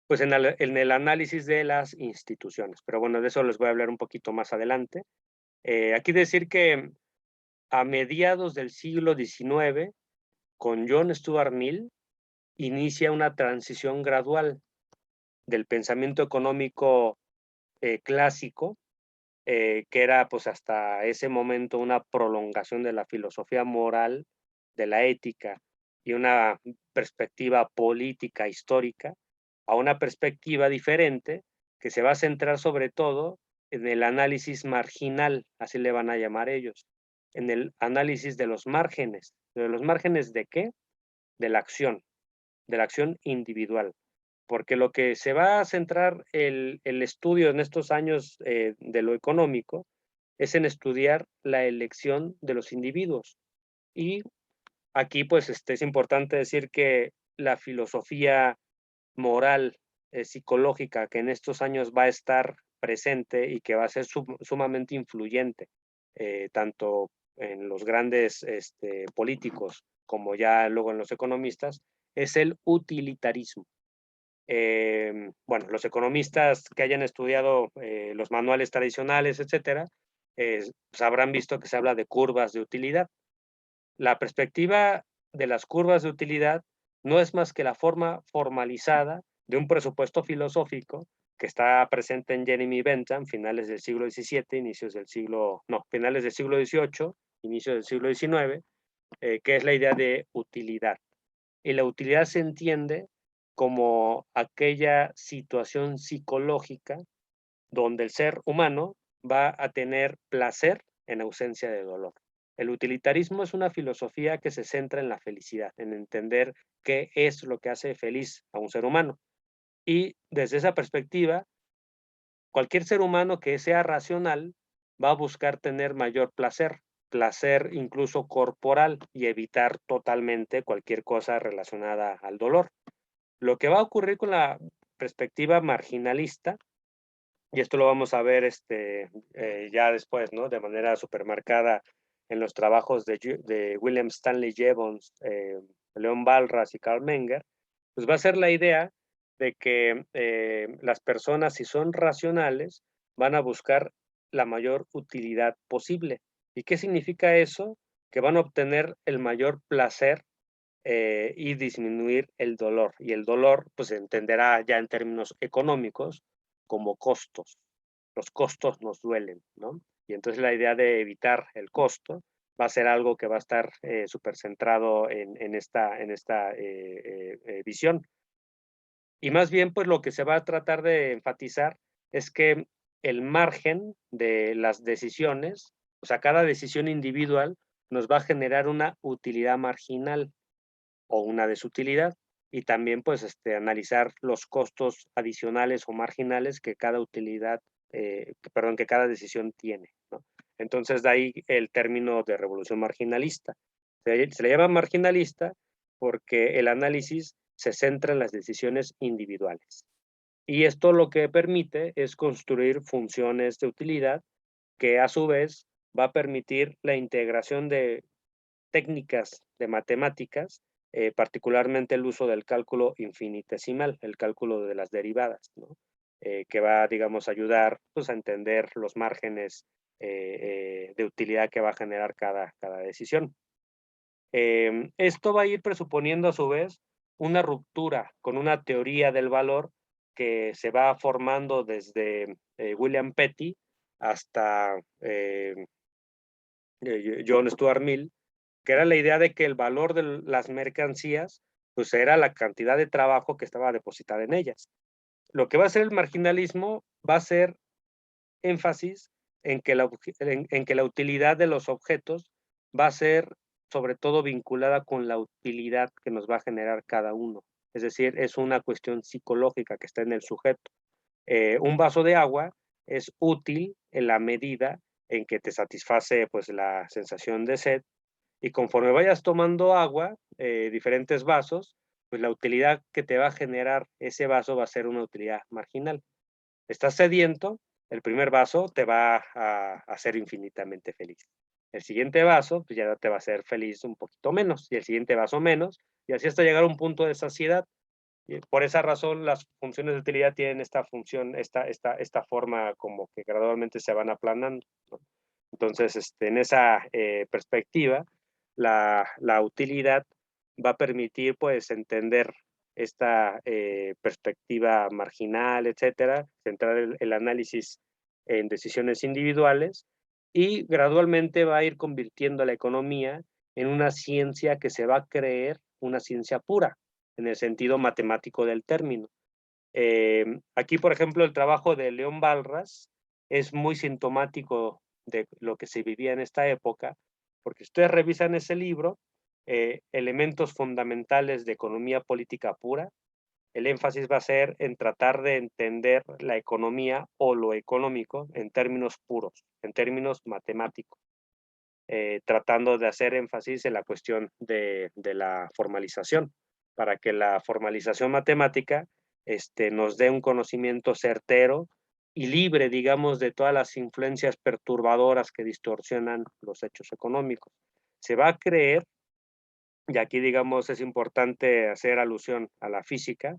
Speaker 1: pues en el análisis de las instituciones. Pero bueno, de eso les voy a hablar un poquito más adelante. Aquí decir que a mediados del siglo XIX, con John Stuart Mill, inicia una transición gradual del pensamiento económico clásico, que era pues hasta ese momento una prolongación de la filosofía moral, de la ética y una perspectiva política histórica, a una perspectiva diferente que se va a centrar sobre todo en el análisis marginal, así le van a llamar ellos, en el análisis de los márgenes. ¿De los márgenes de qué? De la acción individual. Porque lo que se va a centrar el estudio en estos años de lo económico es en estudiar la elección de los individuos. Y aquí pues es importante decir que la filosofía moral, psicológica que en estos años va a estar presente y que va a ser sumamente influyente, tanto en los grandes políticos como ya luego en los economistas, es el utilitarismo. Bueno, los economistas que hayan estudiado los manuales tradicionales, etcétera, pues habrán visto que se habla de curvas de utilidad. La perspectiva de las curvas de utilidad no es más que la forma formalizada de un presupuesto filosófico que está presente en Jeremy Bentham, finales del siglo XVII, finales del siglo XVIII, inicios del siglo XIX, que es la idea de utilidad. Y la utilidad se entiende como aquella situación psicológica donde el ser humano va a tener placer en ausencia de dolor. El utilitarismo es una filosofía que se centra en la felicidad, en entender qué es lo que hace feliz a un ser humano. Y desde esa perspectiva, cualquier ser humano que sea racional va a buscar tener mayor placer incluso corporal, y evitar totalmente cualquier cosa relacionada al dolor. Lo que va a ocurrir con la perspectiva marginalista, y esto lo vamos a ver ya después, ¿no? De manera supermarcada en los trabajos de William Stanley Jevons, León Balras y Karl Menger, pues va a ser la idea de que las personas, si son racionales, van a buscar la mayor utilidad posible. ¿Y qué significa eso? Que van a obtener el mayor placer y disminuir el dolor. Y el dolor, pues se entenderá ya en términos económicos como costos. Los costos nos duelen, ¿no? Y entonces la idea de evitar el costo va a ser algo que va a estar súper centrado en esta visión. Y más bien, pues lo que se va a tratar de enfatizar es que el margen de las decisiones, o sea, cada decisión individual nos va a generar una utilidad marginal o una desutilidad, y también pues analizar los costos adicionales o marginales que cada que cada decisión tiene, ¿no? Entonces de ahí el término de revolución marginalista. Se le llama marginalista porque el análisis se centra en las decisiones individuales. Y esto lo que permite es construir funciones de utilidad que a su vez va a permitir la integración de técnicas de matemáticas, particularmente el uso del cálculo infinitesimal, el cálculo de las derivadas, ¿no? Que va, digamos, a ayudar pues, a entender los márgenes de utilidad que va a generar cada decisión. Esto va a ir presuponiendo a su vez una ruptura con una teoría del valor que se va formando desde William Petty hasta John Stuart Mill, que era la idea de que el valor de las mercancías pues era la cantidad de trabajo que estaba depositada en ellas. Lo que va a hacer el marginalismo va a ser énfasis en que la utilidad de los objetos va a ser sobre todo vinculada con la utilidad que nos va a generar cada uno. Es decir, es una cuestión psicológica que está en el sujeto. Un vaso de agua es útil en la medida en que te satisface pues la sensación de sed, y conforme vayas tomando agua, diferentes vasos, pues la utilidad que te va a generar ese vaso va a ser una utilidad marginal. Estás sediento, el primer vaso te va a hacer infinitamente feliz. El siguiente vaso, pues ya te va a hacer feliz un poquito menos, y el siguiente vaso menos, y así hasta llegar a un punto de saciedad. Y por esa razón, las funciones de utilidad tienen esta función, esta forma como que gradualmente se van aplanando, ¿no? Entonces, en esa perspectiva, la utilidad va a permitir, pues, entender esta perspectiva marginal, etcétera, centrar el análisis en decisiones individuales, y gradualmente va a ir convirtiendo la economía en una ciencia que se va a creer una ciencia pura, en el sentido matemático del término. Aquí, por ejemplo, el trabajo de León Balras es muy sintomático de lo que se vivía en esta época, porque si ustedes revisan ese libro, elementos fundamentales de economía política pura, el énfasis va a ser en tratar de entender la economía o lo económico en términos puros, en términos matemáticos, tratando de hacer énfasis en la cuestión de la formalización, para que la formalización matemática nos dé un conocimiento certero y libre, digamos, de todas las influencias perturbadoras que distorsionan los hechos económicos. Se va a creer, y aquí, digamos, es importante hacer alusión a la física,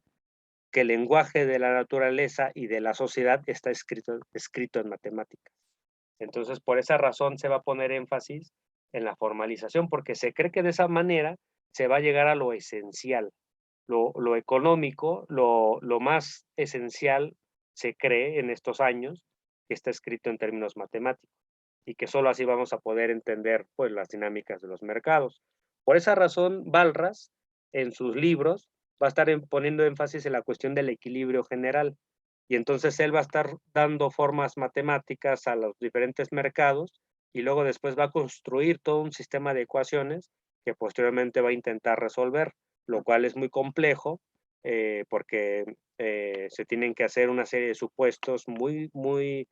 Speaker 1: que el lenguaje de la naturaleza y de la sociedad está escrito en matemáticas. Entonces, por esa razón se va a poner énfasis en la formalización, porque se cree que de esa manera se va a llegar a lo esencial, lo económico, lo más esencial se cree en estos años que está escrito en términos matemáticos, y que solo así vamos a poder entender pues las dinámicas de los mercados. Por esa razón, Balras, en sus libros, va a estar poniendo énfasis en la cuestión del equilibrio general, y entonces él va a estar dando formas matemáticas a los diferentes mercados, y luego después va a construir todo un sistema de ecuaciones que posteriormente va a intentar resolver, lo cual es muy complejo, porque se tienen que hacer una serie de supuestos muy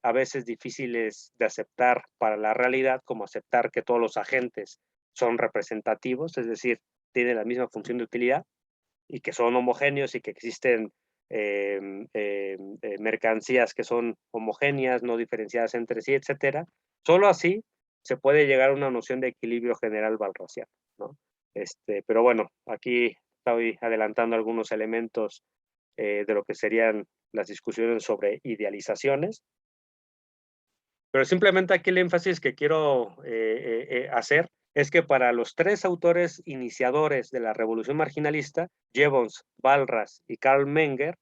Speaker 1: a veces difíciles de aceptar para la realidad, como aceptar que todos los agentes son representativos, es decir, tienen la misma función de utilidad, y que son homogéneos, y que existen mercancías que son homogéneas, no diferenciadas entre sí, etcétera. Solo así se puede llegar a una noción de equilibrio general balrasiano, ¿no? Pero bueno, aquí estoy adelantando algunos elementos de lo que serían las discusiones sobre idealizaciones, pero simplemente aquí el énfasis que quiero hacer es que para los tres autores iniciadores de la revolución marginalista, Jevons, Balras y Karl Menger,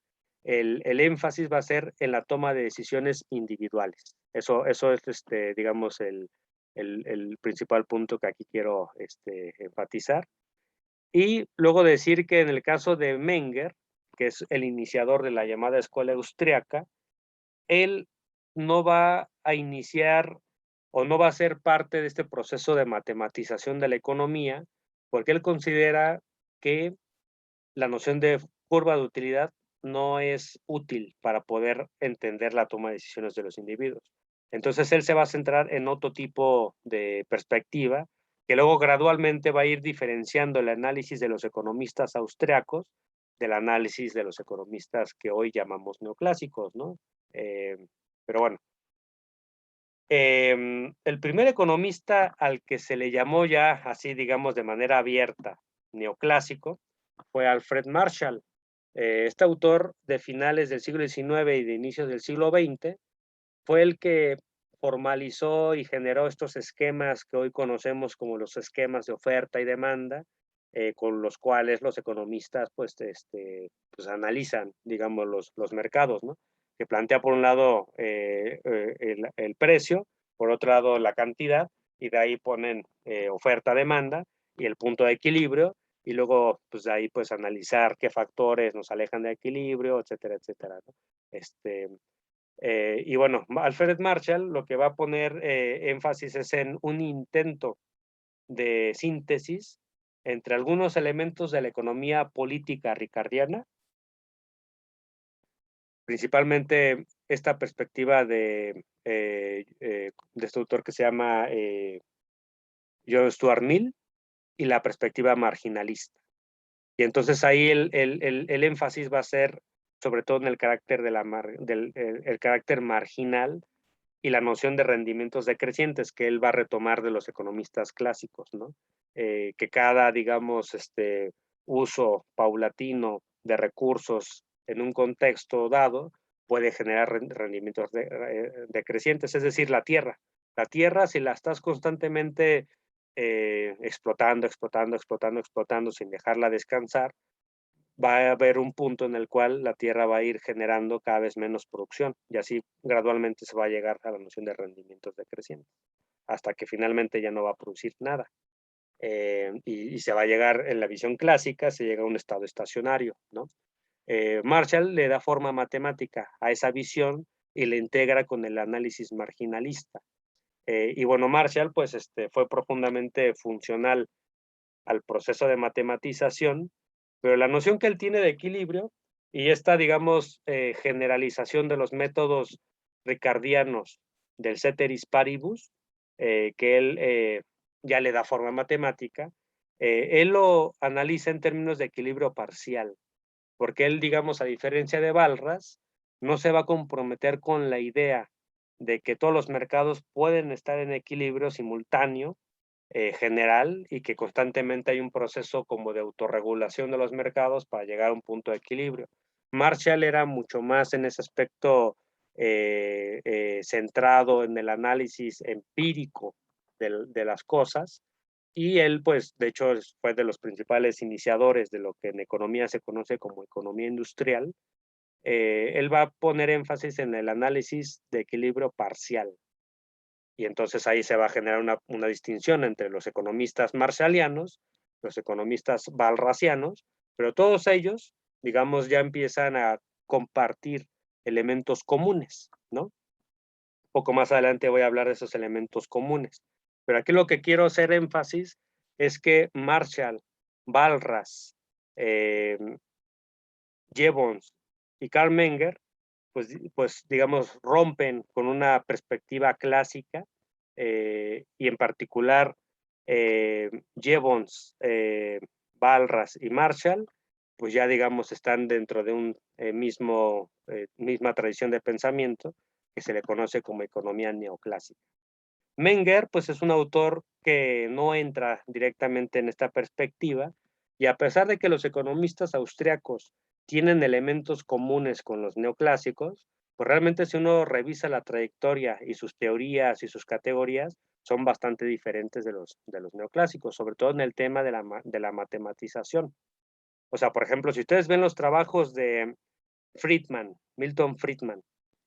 Speaker 1: el énfasis va a ser en la toma de decisiones individuales. Eso es, digamos, el principal punto que aquí quiero enfatizar. Y luego decir que en el caso de Menger, que es el iniciador de la llamada escuela austriaca, él no va a iniciar o no va a ser parte de este proceso de matematización de la economía, porque él considera que la noción de curva de utilidad no es útil para poder entender la toma de decisiones de los individuos. Entonces él se va a centrar en otro tipo de perspectiva, que luego gradualmente va a ir diferenciando el análisis de los economistas austriacos del análisis de los economistas que hoy llamamos neoclásicos, ¿no? Eh, pero bueno, el primer economista al que se le llamó ya así, digamos, de manera abierta, neoclásico, fue Alfred Marshall. Este autor de finales del siglo XIX y de inicios del siglo XX fue el que formalizó y generó estos esquemas que hoy conocemos como los esquemas de oferta y demanda, con los cuales los economistas pues analizan, digamos, los mercados, ¿no? Que plantea por un lado el precio, por otro lado la cantidad, y de ahí ponen oferta-demanda y el punto de equilibrio, y luego pues de ahí pues analizar qué factores nos alejan de equilibrio, etcétera, etcétera, ¿no? Y bueno, Alfred Marshall lo que va a poner énfasis es en un intento de síntesis entre algunos elementos de la economía política ricardiana, principalmente esta perspectiva de este autor que se llama John Stuart Mill, y la perspectiva marginalista. Y entonces ahí el énfasis va a ser sobre todo en el carácter, el carácter marginal y la noción de rendimientos decrecientes que él va a retomar de los economistas clásicos, ¿no? Que cada, digamos, uso paulatino de recursos en un contexto dado puede generar rendimientos decrecientes, es decir, la tierra. La tierra, si la estás constantemente explotando sin dejarla descansar, va a haber un punto en el cual la tierra va a ir generando cada vez menos producción y así gradualmente se va a llegar a la noción de rendimientos decrecientes hasta que finalmente ya no va a producir nada. Y se va a llegar, en la visión clásica, se llega a un estado estacionario, ¿no? Marshall le da forma matemática a esa visión y le integra con el análisis marginalista. Y bueno, Marshall pues fue profundamente funcional al proceso de matematización, pero la noción que él tiene de equilibrio y esta, digamos, generalización de los métodos ricardianos del ceteris paribus, que él ya le da forma matemática, él lo analiza en términos de equilibrio parcial, porque él, digamos, a diferencia de Walras, no se va a comprometer con la idea de que todos los mercados pueden estar en equilibrio simultáneo, general, y que constantemente hay un proceso como de autorregulación de los mercados para llegar a un punto de equilibrio. Marshall era mucho más en ese aspecto centrado en el análisis empírico de las cosas, y él, pues, de hecho, fue de los principales iniciadores de lo que en economía se conoce como economía industrial. Él va a poner énfasis en el análisis de equilibrio parcial. Y entonces ahí se va a generar una distinción entre los economistas marshallianos, los economistas walrasianos, pero todos ellos, digamos, ya empiezan a compartir elementos comunes, ¿no? Un poco más adelante voy a hablar de esos elementos comunes. Pero aquí lo que quiero hacer énfasis es que Marshall, Walras, Jevons y Carl Menger, pues digamos, rompen con una perspectiva clásica, y en particular Jevons, Walras y Marshall, pues ya digamos están dentro de un misma tradición de pensamiento que se le conoce como economía neoclásica. Menger, pues es un autor que no entra directamente en esta perspectiva, y a pesar de que los economistas austriacos tienen elementos comunes con los neoclásicos, pues realmente si uno revisa la trayectoria y sus teorías y sus categorías, son bastante diferentes de los neoclásicos, sobre todo en el tema de la matematización. O sea, por ejemplo, si ustedes ven los trabajos de Friedman, Milton Friedman,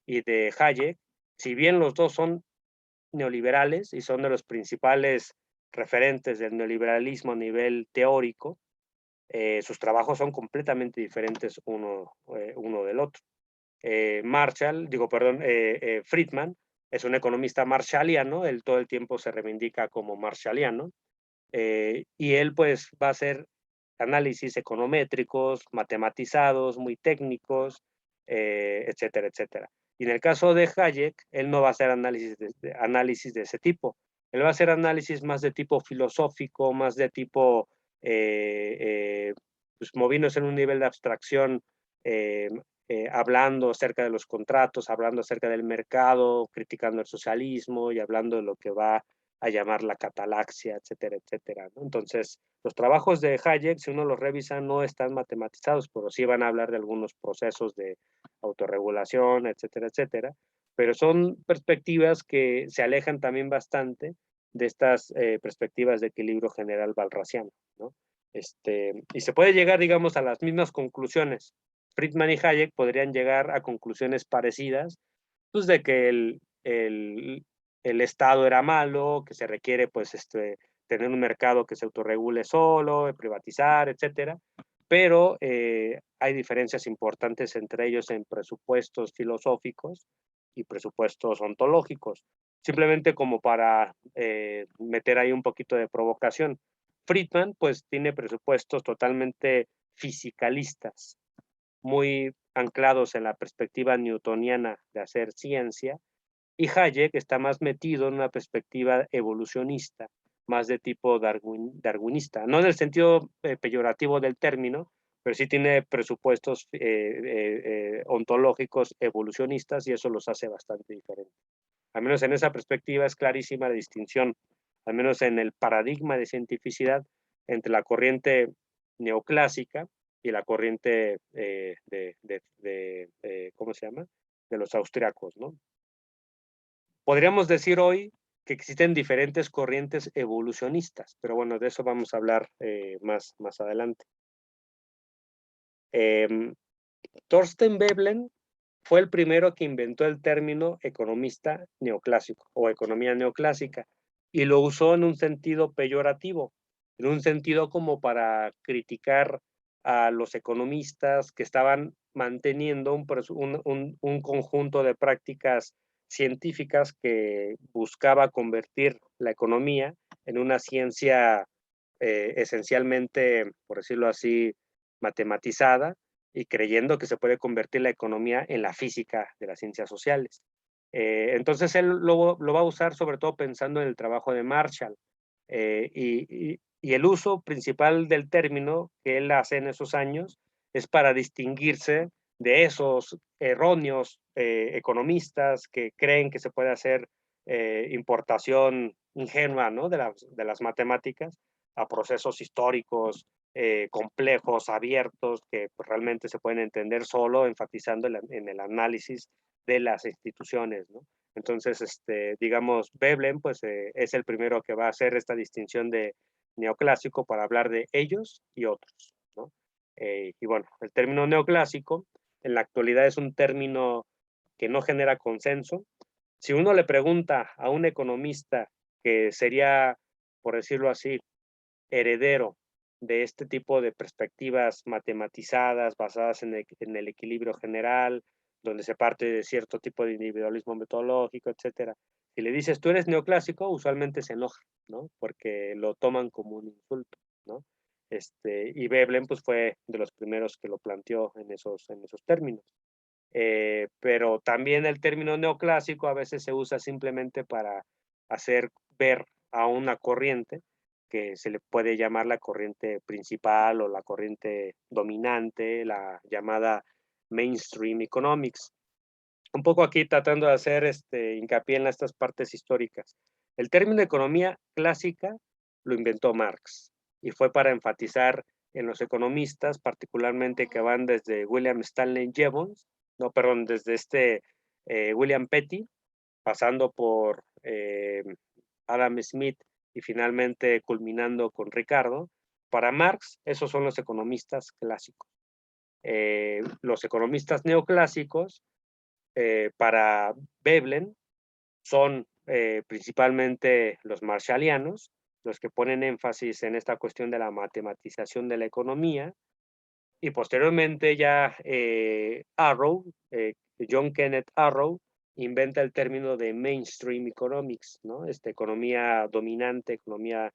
Speaker 1: y de Hayek, si bien los dos son neoliberales y son de los principales referentes del neoliberalismo a nivel teórico, sus trabajos son completamente diferentes uno del otro. Friedman es un economista marshalliano, él todo el tiempo se reivindica como marshalliano, y él pues va a hacer análisis econométricos, matematizados, muy técnicos, etcétera, etcétera. Y en el caso de Hayek, él no va a hacer análisis de ese tipo. Él va a hacer análisis más de tipo filosófico, más de tipo, pues moviéndose en un nivel de abstracción, hablando acerca de los contratos, hablando acerca del mercado, criticando el socialismo y hablando de lo que va a llamar la catalaxia, etcétera, etcétera, ¿no? Entonces, los trabajos de Hayek, si uno los revisa, no están matematizados, pero sí van a hablar de algunos procesos de autorregulación, etcétera, etcétera, pero son perspectivas que se alejan también bastante de estas perspectivas de equilibrio general walrasiano, ¿no? Y se puede llegar, digamos, a las mismas conclusiones. Friedman y Hayek podrían llegar a conclusiones parecidas, pues de que el Estado era malo, que se requiere pues tener un mercado que se autorregule solo, privatizar, etcétera, pero hay diferencias importantes entre ellos en presupuestos filosóficos y presupuestos ontológicos. Simplemente como para meter ahí un poquito de provocación. Friedman pues tiene presupuestos totalmente fisicalistas, muy anclados en la perspectiva newtoniana de hacer ciencia, y Hayek está más metido en una perspectiva evolucionista, más de tipo darwinista, no en el sentido peyorativo del término, pero sí tiene presupuestos ontológicos evolucionistas y eso los hace bastante diferentes. Al menos en esa perspectiva es clarísima la distinción, al menos en el paradigma de cientificidad, entre la corriente neoclásica y la corriente ¿cómo se llama? De los austriacos, ¿no? Podríamos decir hoy que existen diferentes corrientes evolucionistas, pero bueno, de eso vamos a hablar más adelante. Thorstein Veblen fue el primero que inventó el término economista neoclásico o economía neoclásica y lo usó en un sentido peyorativo, en un sentido como para criticar a los economistas que estaban manteniendo un conjunto de prácticas científicas que buscaba convertir la economía en una ciencia esencialmente, por decirlo así, matematizada, y creyendo que se puede convertir la economía en la física de las ciencias sociales. Entonces él lo va a usar sobre todo pensando en el trabajo de Marshall y el uso principal del término que él hace en esos años es para distinguirse de esos erróneos economistas que creen que se puede hacer importación ingenua, ¿no? de las matemáticas a procesos históricos complejos, abiertos, que pues, realmente se pueden entender solo enfatizando en el análisis de las instituciones, ¿no? Entonces, digamos, Veblen pues, es el primero que va a hacer esta distinción de neoclásico para hablar de ellos y otros, ¿no? Y bueno, el término neoclásico en la actualidad es un término que no genera consenso. Si uno le pregunta a un economista que sería, por decirlo así, heredero de este tipo de perspectivas matematizadas basadas en el equilibrio general, donde se parte de cierto tipo de individualismo metodológico, etcétera. Si le dices, tú eres neoclásico, usualmente se enoja, ¿no? Porque lo toman como un insulto, ¿no? Y Veblen, pues, fue de los primeros que lo planteó en esos términos. Pero también el término neoclásico a veces se usa simplemente para hacer ver a una corriente que se le puede llamar la corriente principal o la corriente dominante, la llamada mainstream economics. Un poco aquí tratando de hacer hincapié en estas partes históricas. El término economía clásica lo inventó Marx y fue para enfatizar en los economistas, particularmente que van desde William Stanley Jevons, no, perdón, desde William Petty, pasando por Adam Smith y finalmente culminando con Ricardo. Para Marx, esos son los economistas clásicos. Los economistas neoclásicos, para Veblen, son principalmente los marshallianos, los que ponen énfasis en esta cuestión de la matematización de la economía, y posteriormente ya Arrow, John Kenneth Arrow, inventa el término de mainstream economics, ¿no? Economía dominante, economía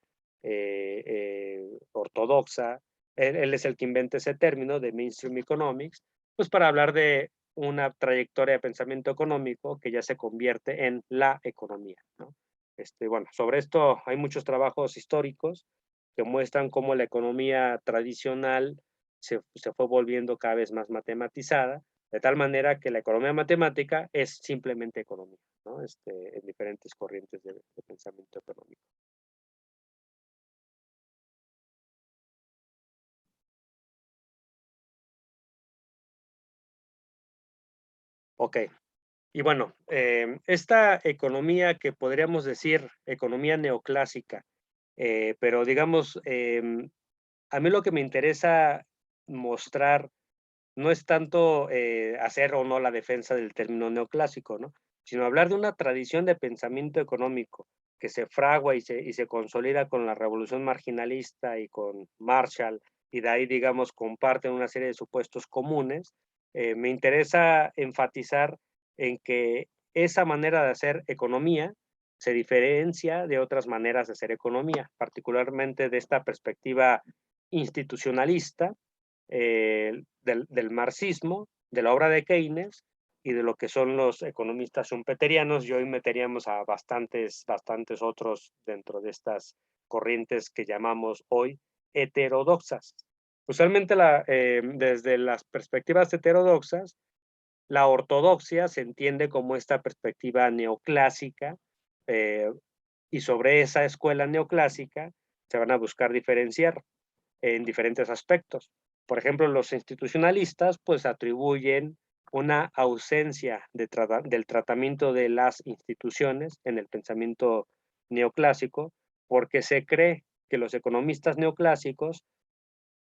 Speaker 1: ortodoxa. Él es el que inventa ese término de mainstream economics, pues para hablar de una trayectoria de pensamiento económico que ya se convierte en la economía, ¿no? Bueno, sobre esto hay muchos trabajos históricos que muestran cómo la economía tradicional se fue volviendo cada vez más matematizada, de tal manera que la economía matemática es simplemente economía, ¿no? En diferentes corrientes de pensamiento económico. Ok, y bueno, esta economía que podríamos decir economía neoclásica, pero digamos, a mí lo que me interesa mostrar no es tanto hacer o no la defensa del término neoclásico, ¿no? Sino hablar de una tradición de pensamiento económico que se fragua y se consolida con la revolución marginalista y con Marshall, y de ahí, digamos, comparten una serie de supuestos comunes. Me interesa enfatizar en que esa manera de hacer economía se diferencia de otras maneras de hacer economía, particularmente de esta perspectiva institucionalista, del marxismo, de la obra de Keynes y de lo que son los economistas schumpeterianos, y hoy meteríamos a bastantes otros dentro de estas corrientes que llamamos hoy heterodoxas. Usualmente desde las perspectivas heterodoxas, la ortodoxia se entiende como esta perspectiva neoclásica, y sobre esa escuela neoclásica se van a buscar diferenciar en diferentes aspectos. Por ejemplo, los institucionalistas pues atribuyen una ausencia del tratamiento de las instituciones en el pensamiento neoclásico, porque se cree que los economistas neoclásicos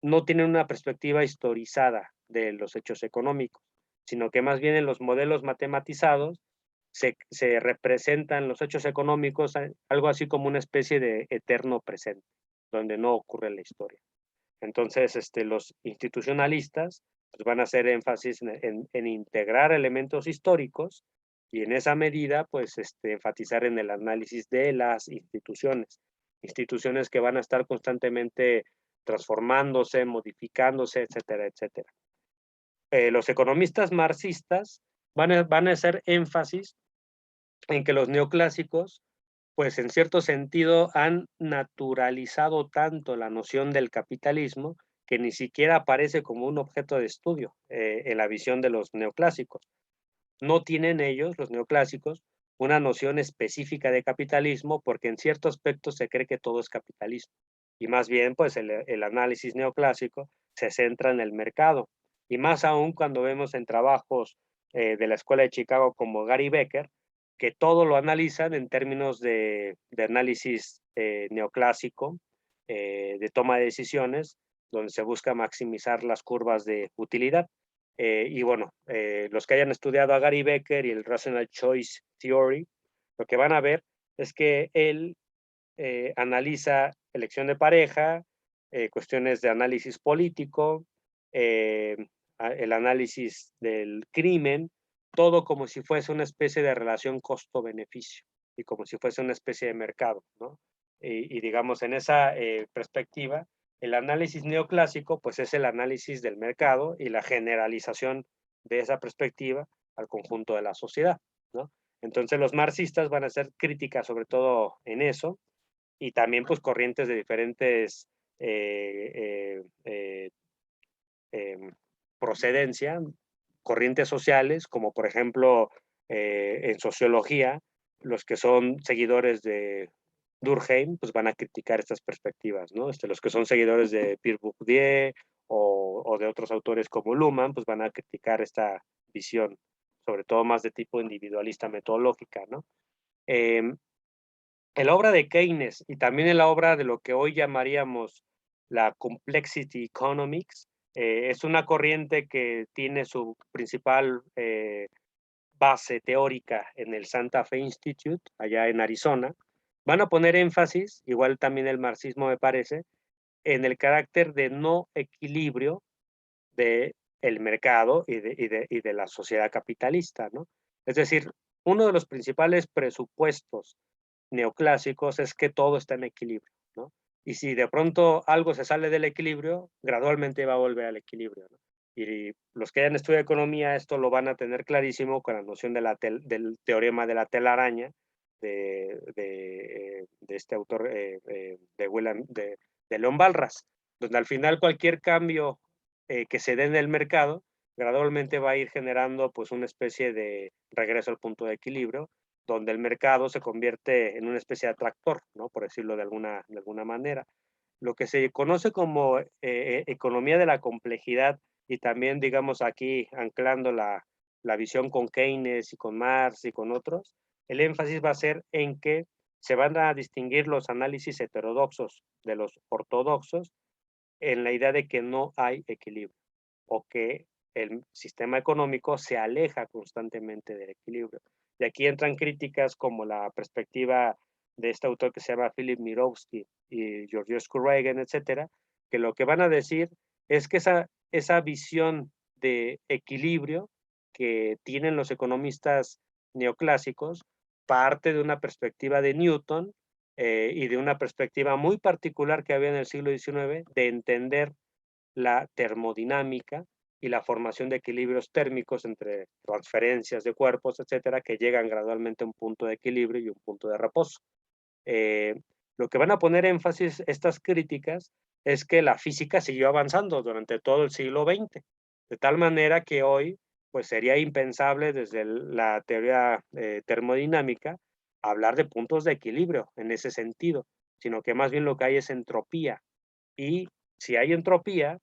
Speaker 1: no tienen una perspectiva historizada de los hechos económicos, sino que más bien en los modelos matematizados se representan los hechos económicos algo así como una especie de eterno presente, donde no ocurre la historia. Entonces, los institucionalistas pues, van a hacer énfasis en integrar elementos históricos y en esa medida, pues, enfatizar en el análisis de las instituciones que van a estar constantemente transformándose, modificándose, etcétera, etcétera. Los economistas marxistas van a hacer énfasis en que los neoclásicos, pues en cierto sentido, han naturalizado tanto la noción del capitalismo que ni siquiera aparece como un objeto de estudio en la visión de los neoclásicos. No tienen ellos, los neoclásicos, una noción específica de capitalismo porque en cierto aspecto se cree que todo es capitalismo. Y más bien, pues el análisis neoclásico se centra en el mercado. Y más aún cuando vemos en trabajos de la Escuela de Chicago como Gary Becker, que todo lo analizan en términos de análisis neoclásico, de toma de decisiones, donde se busca maximizar las curvas de utilidad. Y bueno, los que hayan estudiado a Gary Becker y el Rational Choice Theory, lo que van a ver es que él analiza elección de pareja, cuestiones de análisis político, el análisis del crimen, todo como si fuese una especie de relación costo-beneficio y como si fuese una especie de mercado, ¿no? Y digamos, en esa perspectiva, el análisis neoclásico, pues es el análisis del mercado y la generalización de esa perspectiva al conjunto de la sociedad, ¿no? Entonces los marxistas van a hacer críticas sobre todo en eso, y también pues corrientes de diferentes procedencia, corrientes sociales, como por ejemplo en sociología, los que son seguidores de Durkheim, pues van a criticar estas perspectivas, ¿no? Los que son seguidores de Pierre Bourdieu o de otros autores como Luhmann, pues van a criticar esta visión, sobre todo más de tipo individualista metodológica, ¿no? En la obra de Keynes y también en la obra de lo que hoy llamaríamos la Complexity Economics, es una corriente que tiene su principal base teórica en el Santa Fe Institute, allá en Arizona. Van a poner énfasis, igual también el marxismo me parece, en el carácter de no equilibrio del mercado y de la sociedad capitalista, ¿no? Es decir, uno de los principales presupuestos neoclásicos es que todo está en equilibrio, ¿no? Y si de pronto algo se sale del equilibrio, gradualmente va a volver al equilibrio, ¿no? Y los que hayan estudiado economía esto lo van a tener clarísimo con la noción del teorema de la telaraña de este autor de León Balras, donde al final cualquier cambio que se dé en el mercado gradualmente va a ir generando pues una especie de regreso al punto de equilibrio, donde el mercado se convierte en una especie de atractor, ¿no? Por decirlo de alguna manera. Lo que se conoce como economía de la complejidad y también, digamos, aquí anclando la visión con Keynes y con Marx y con otros, el énfasis va a ser en que se van a distinguir los análisis heterodoxos de los ortodoxos en la idea de que no hay equilibrio o que el sistema económico se aleja constantemente del equilibrio. Y aquí entran críticas como la perspectiva de este autor que se llama Philip Mirowski y Georgios Reagan, etcétera, que lo que van a decir es que esa visión de equilibrio que tienen los economistas neoclásicos parte de una perspectiva de Newton y de una perspectiva muy particular que había en el siglo XIX de entender la termodinámica y la formación de equilibrios térmicos entre transferencias de cuerpos, etcétera, que llegan gradualmente a un punto de equilibrio y un punto de reposo. Lo que van a poner énfasis estas críticas es que la física siguió avanzando durante todo el siglo XX, de tal manera que hoy pues sería impensable desde la teoría termodinámica hablar de puntos de equilibrio en ese sentido, sino que más bien lo que hay es entropía. Y si hay entropía,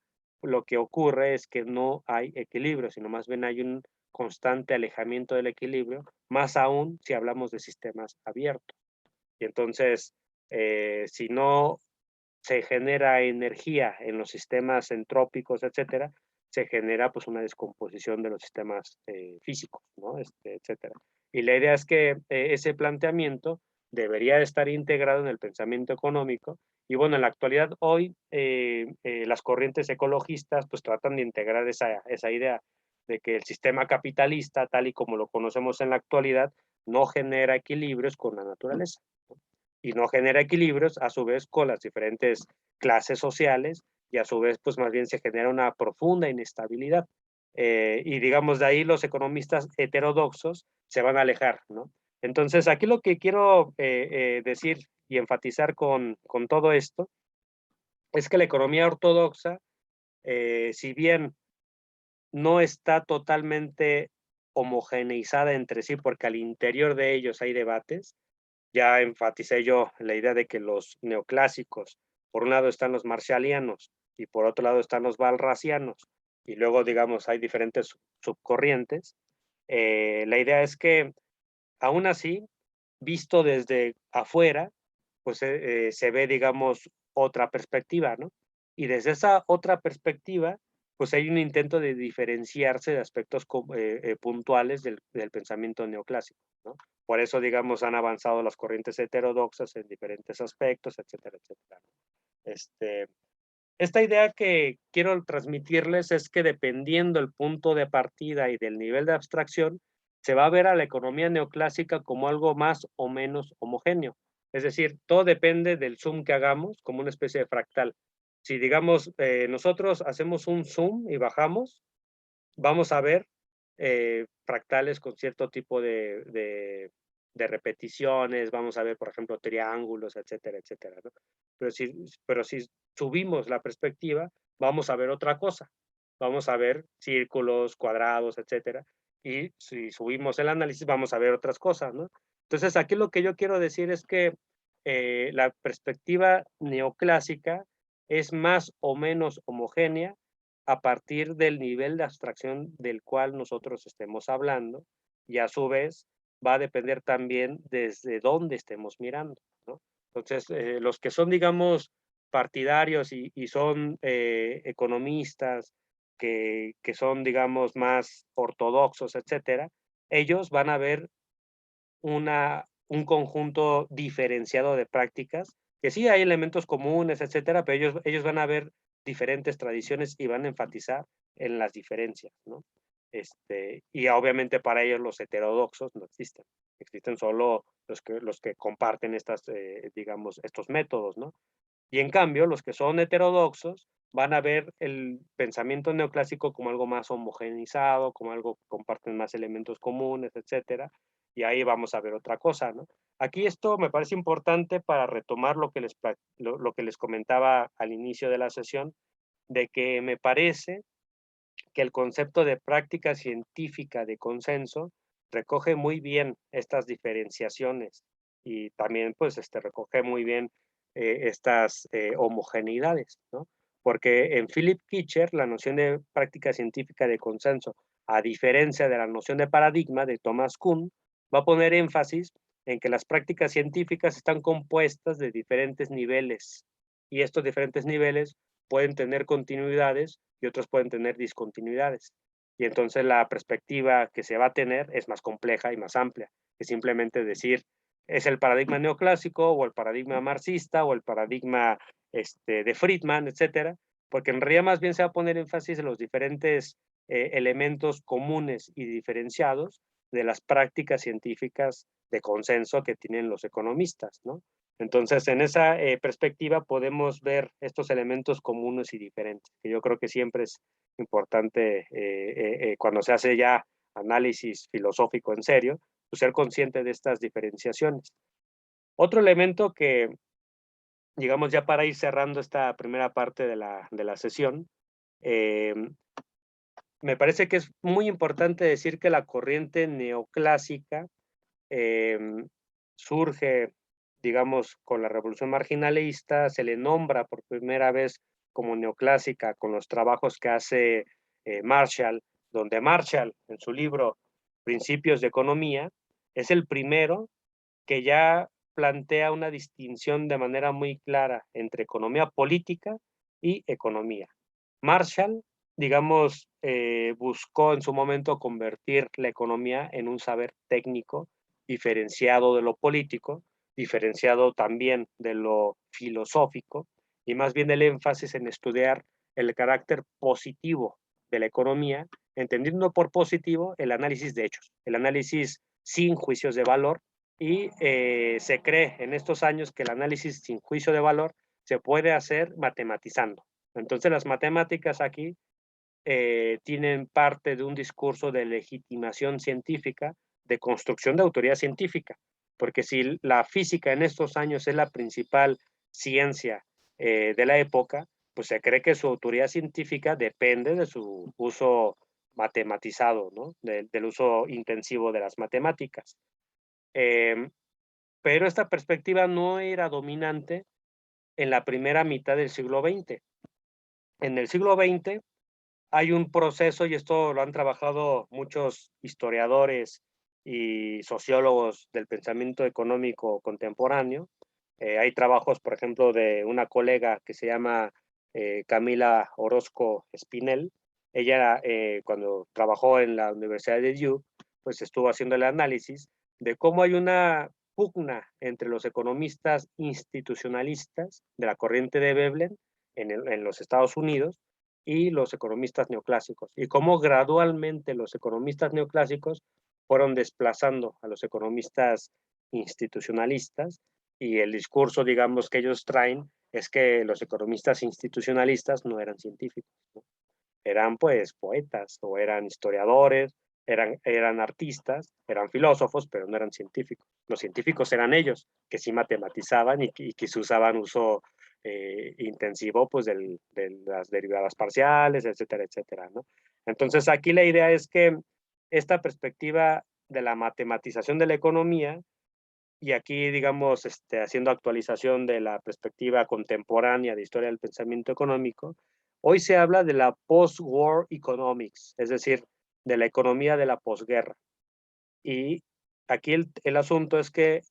Speaker 1: lo que ocurre es que no hay equilibrio, sino más bien hay un constante alejamiento del equilibrio, más aún si hablamos de sistemas abiertos. Y entonces, si no se genera energía en los sistemas entrópicos, etcétera, se genera pues una descomposición de los sistemas físicos, ¿no? Etcétera. Y la idea es que ese planteamiento debería estar integrado en el pensamiento económico. Y bueno, en la actualidad hoy las corrientes ecologistas pues tratan de integrar esa idea de que el sistema capitalista, tal y como lo conocemos en la actualidad, no genera equilibrios con la naturaleza, ¿no? Y no genera equilibrios a su vez con las diferentes clases sociales y a su vez pues más bien se genera una profunda inestabilidad. Y digamos de ahí los economistas heterodoxos se van a alejar, ¿no? Entonces aquí lo que quiero decir y enfatizar con todo esto es que la economía ortodoxa, si bien no está totalmente homogeneizada entre sí, porque al interior de ellos hay debates, ya enfaticé yo la idea de que los neoclásicos, por un lado están los marshallianos y por otro lado están los walrasianos, y luego, digamos, hay diferentes subcorrientes. La idea es que, aún así, visto desde afuera, pues se ve, digamos, otra perspectiva, ¿no? Y desde esa otra perspectiva, pues hay un intento de diferenciarse de aspectos puntuales del pensamiento neoclásico, ¿no? Por eso, digamos, han avanzado las corrientes heterodoxas en diferentes aspectos, etcétera, etcétera. Este, esta idea que quiero transmitirles es que dependiendo el punto de partida y del nivel de abstracción, se va a ver a la economía neoclásica como algo más o menos homogéneo. Es decir, todo depende del zoom que hagamos, como una especie de fractal. Si, digamos, nosotros hacemos un zoom y bajamos, vamos a ver fractales con cierto tipo de repeticiones, vamos a ver, por ejemplo, triángulos, etcétera, etcétera, ¿no? Pero si subimos la perspectiva, vamos a ver otra cosa. Vamos a ver círculos, cuadrados, etcétera. Y si subimos el análisis, vamos a ver otras cosas, ¿no? Entonces, aquí lo que yo quiero decir es que la perspectiva neoclásica es más o menos homogénea a partir del nivel de abstracción del cual nosotros estemos hablando, y a su vez va a depender también desde dónde estemos mirando, ¿no? Entonces, los que son, digamos, partidarios y son economistas que son, digamos, más ortodoxos, etcétera, ellos van a ver un conjunto diferenciado de prácticas, que sí hay elementos comunes, etcétera, pero ellos van a ver diferentes tradiciones y van a enfatizar en las diferencias, ¿no? Y obviamente para ellos los heterodoxos no existen, existen solo los que comparten digamos, estos métodos, ¿no? Y en cambio, los que son heterodoxos van a ver el pensamiento neoclásico como algo más homogeneizado, como algo que comparten más elementos comunes, etcétera. Y ahí vamos a ver otra cosa, ¿no? Aquí esto me parece importante para retomar lo que les comentaba al inicio de la sesión, de que me parece que el concepto de práctica científica de consenso recoge muy bien estas diferenciaciones y también pues recoge muy bien estas homogeneidades, ¿no? Porque en Philip Kitcher la noción de práctica científica de consenso, a diferencia de la noción de paradigma de Thomas Kuhn, va a poner énfasis en que las prácticas científicas están compuestas de diferentes niveles y estos diferentes niveles pueden tener continuidades y otros pueden tener discontinuidades. Y entonces la perspectiva que se va a tener es más compleja y más amplia, que simplemente decir es el paradigma neoclásico o el paradigma marxista o el paradigma de Friedman, etcétera, porque en realidad más bien se va a poner énfasis en los diferentes elementos comunes y diferenciados de las prácticas científicas de consenso que tienen los economistas, ¿no? Entonces, en esa perspectiva podemos ver estos elementos comunes y diferentes, que yo creo que siempre es importante cuando se hace ya análisis filosófico en serio, pues ser consciente de estas diferenciaciones. Otro elemento que, digamos, ya para ir cerrando esta primera parte de la sesión, me parece que es muy importante decir que la corriente neoclásica surge, digamos, con la Revolución Marginalista, se le nombra por primera vez como neoclásica con los trabajos que hace Marshall, donde Marshall, en su libro Principios de Economía, es el primero que ya plantea una distinción de manera muy clara entre economía política y economía. Marshall, digamos, buscó en su momento convertir la economía en un saber técnico diferenciado de lo político, diferenciado también de lo filosófico, y más bien el énfasis en estudiar el carácter positivo de la economía, entendiendo por positivo el análisis de hechos, el análisis sin juicios de valor, y se cree en estos años que el análisis sin juicio de valor se puede hacer matematizando. Entonces las matemáticas aquí tienen parte de un discurso de legitimación científica, de construcción de autoridad científica, porque si la física en estos años es la principal ciencia de la época, pues se cree que su autoridad científica depende de su uso matematizado, ¿no? Del uso intensivo de las matemáticas. Pero esta perspectiva no era dominante en la primera mitad del siglo XX. En el siglo XX hay un proceso, y esto lo han trabajado muchos historiadores y sociólogos del pensamiento económico contemporáneo. Hay trabajos, por ejemplo, de una colega que se llama Camila Orozco Espinel. Ella, cuando trabajó en la Universidad de Duke, pues estuvo haciendo el análisis de cómo hay una pugna entre los economistas institucionalistas de la corriente de Veblen en los Estados Unidos y los economistas neoclásicos, y cómo gradualmente los economistas neoclásicos fueron desplazando a los economistas institucionalistas, y el discurso, digamos, que ellos traen es que los economistas institucionalistas no eran científicos, ¿no? Eran pues poetas o eran historiadores, eran artistas, eran filósofos, pero no eran científicos. Los científicos eran ellos, que sí matematizaban y que se usaban uso intensivo pues de las derivadas parciales, etcétera, etcétera, ¿no? Entonces aquí la idea es que esta perspectiva de la matematización de la economía, y aquí digamos haciendo actualización de la perspectiva contemporánea de historia del pensamiento económico, hoy se habla de la post-war economics, es decir, de la economía de la posguerra. Y aquí el asunto es que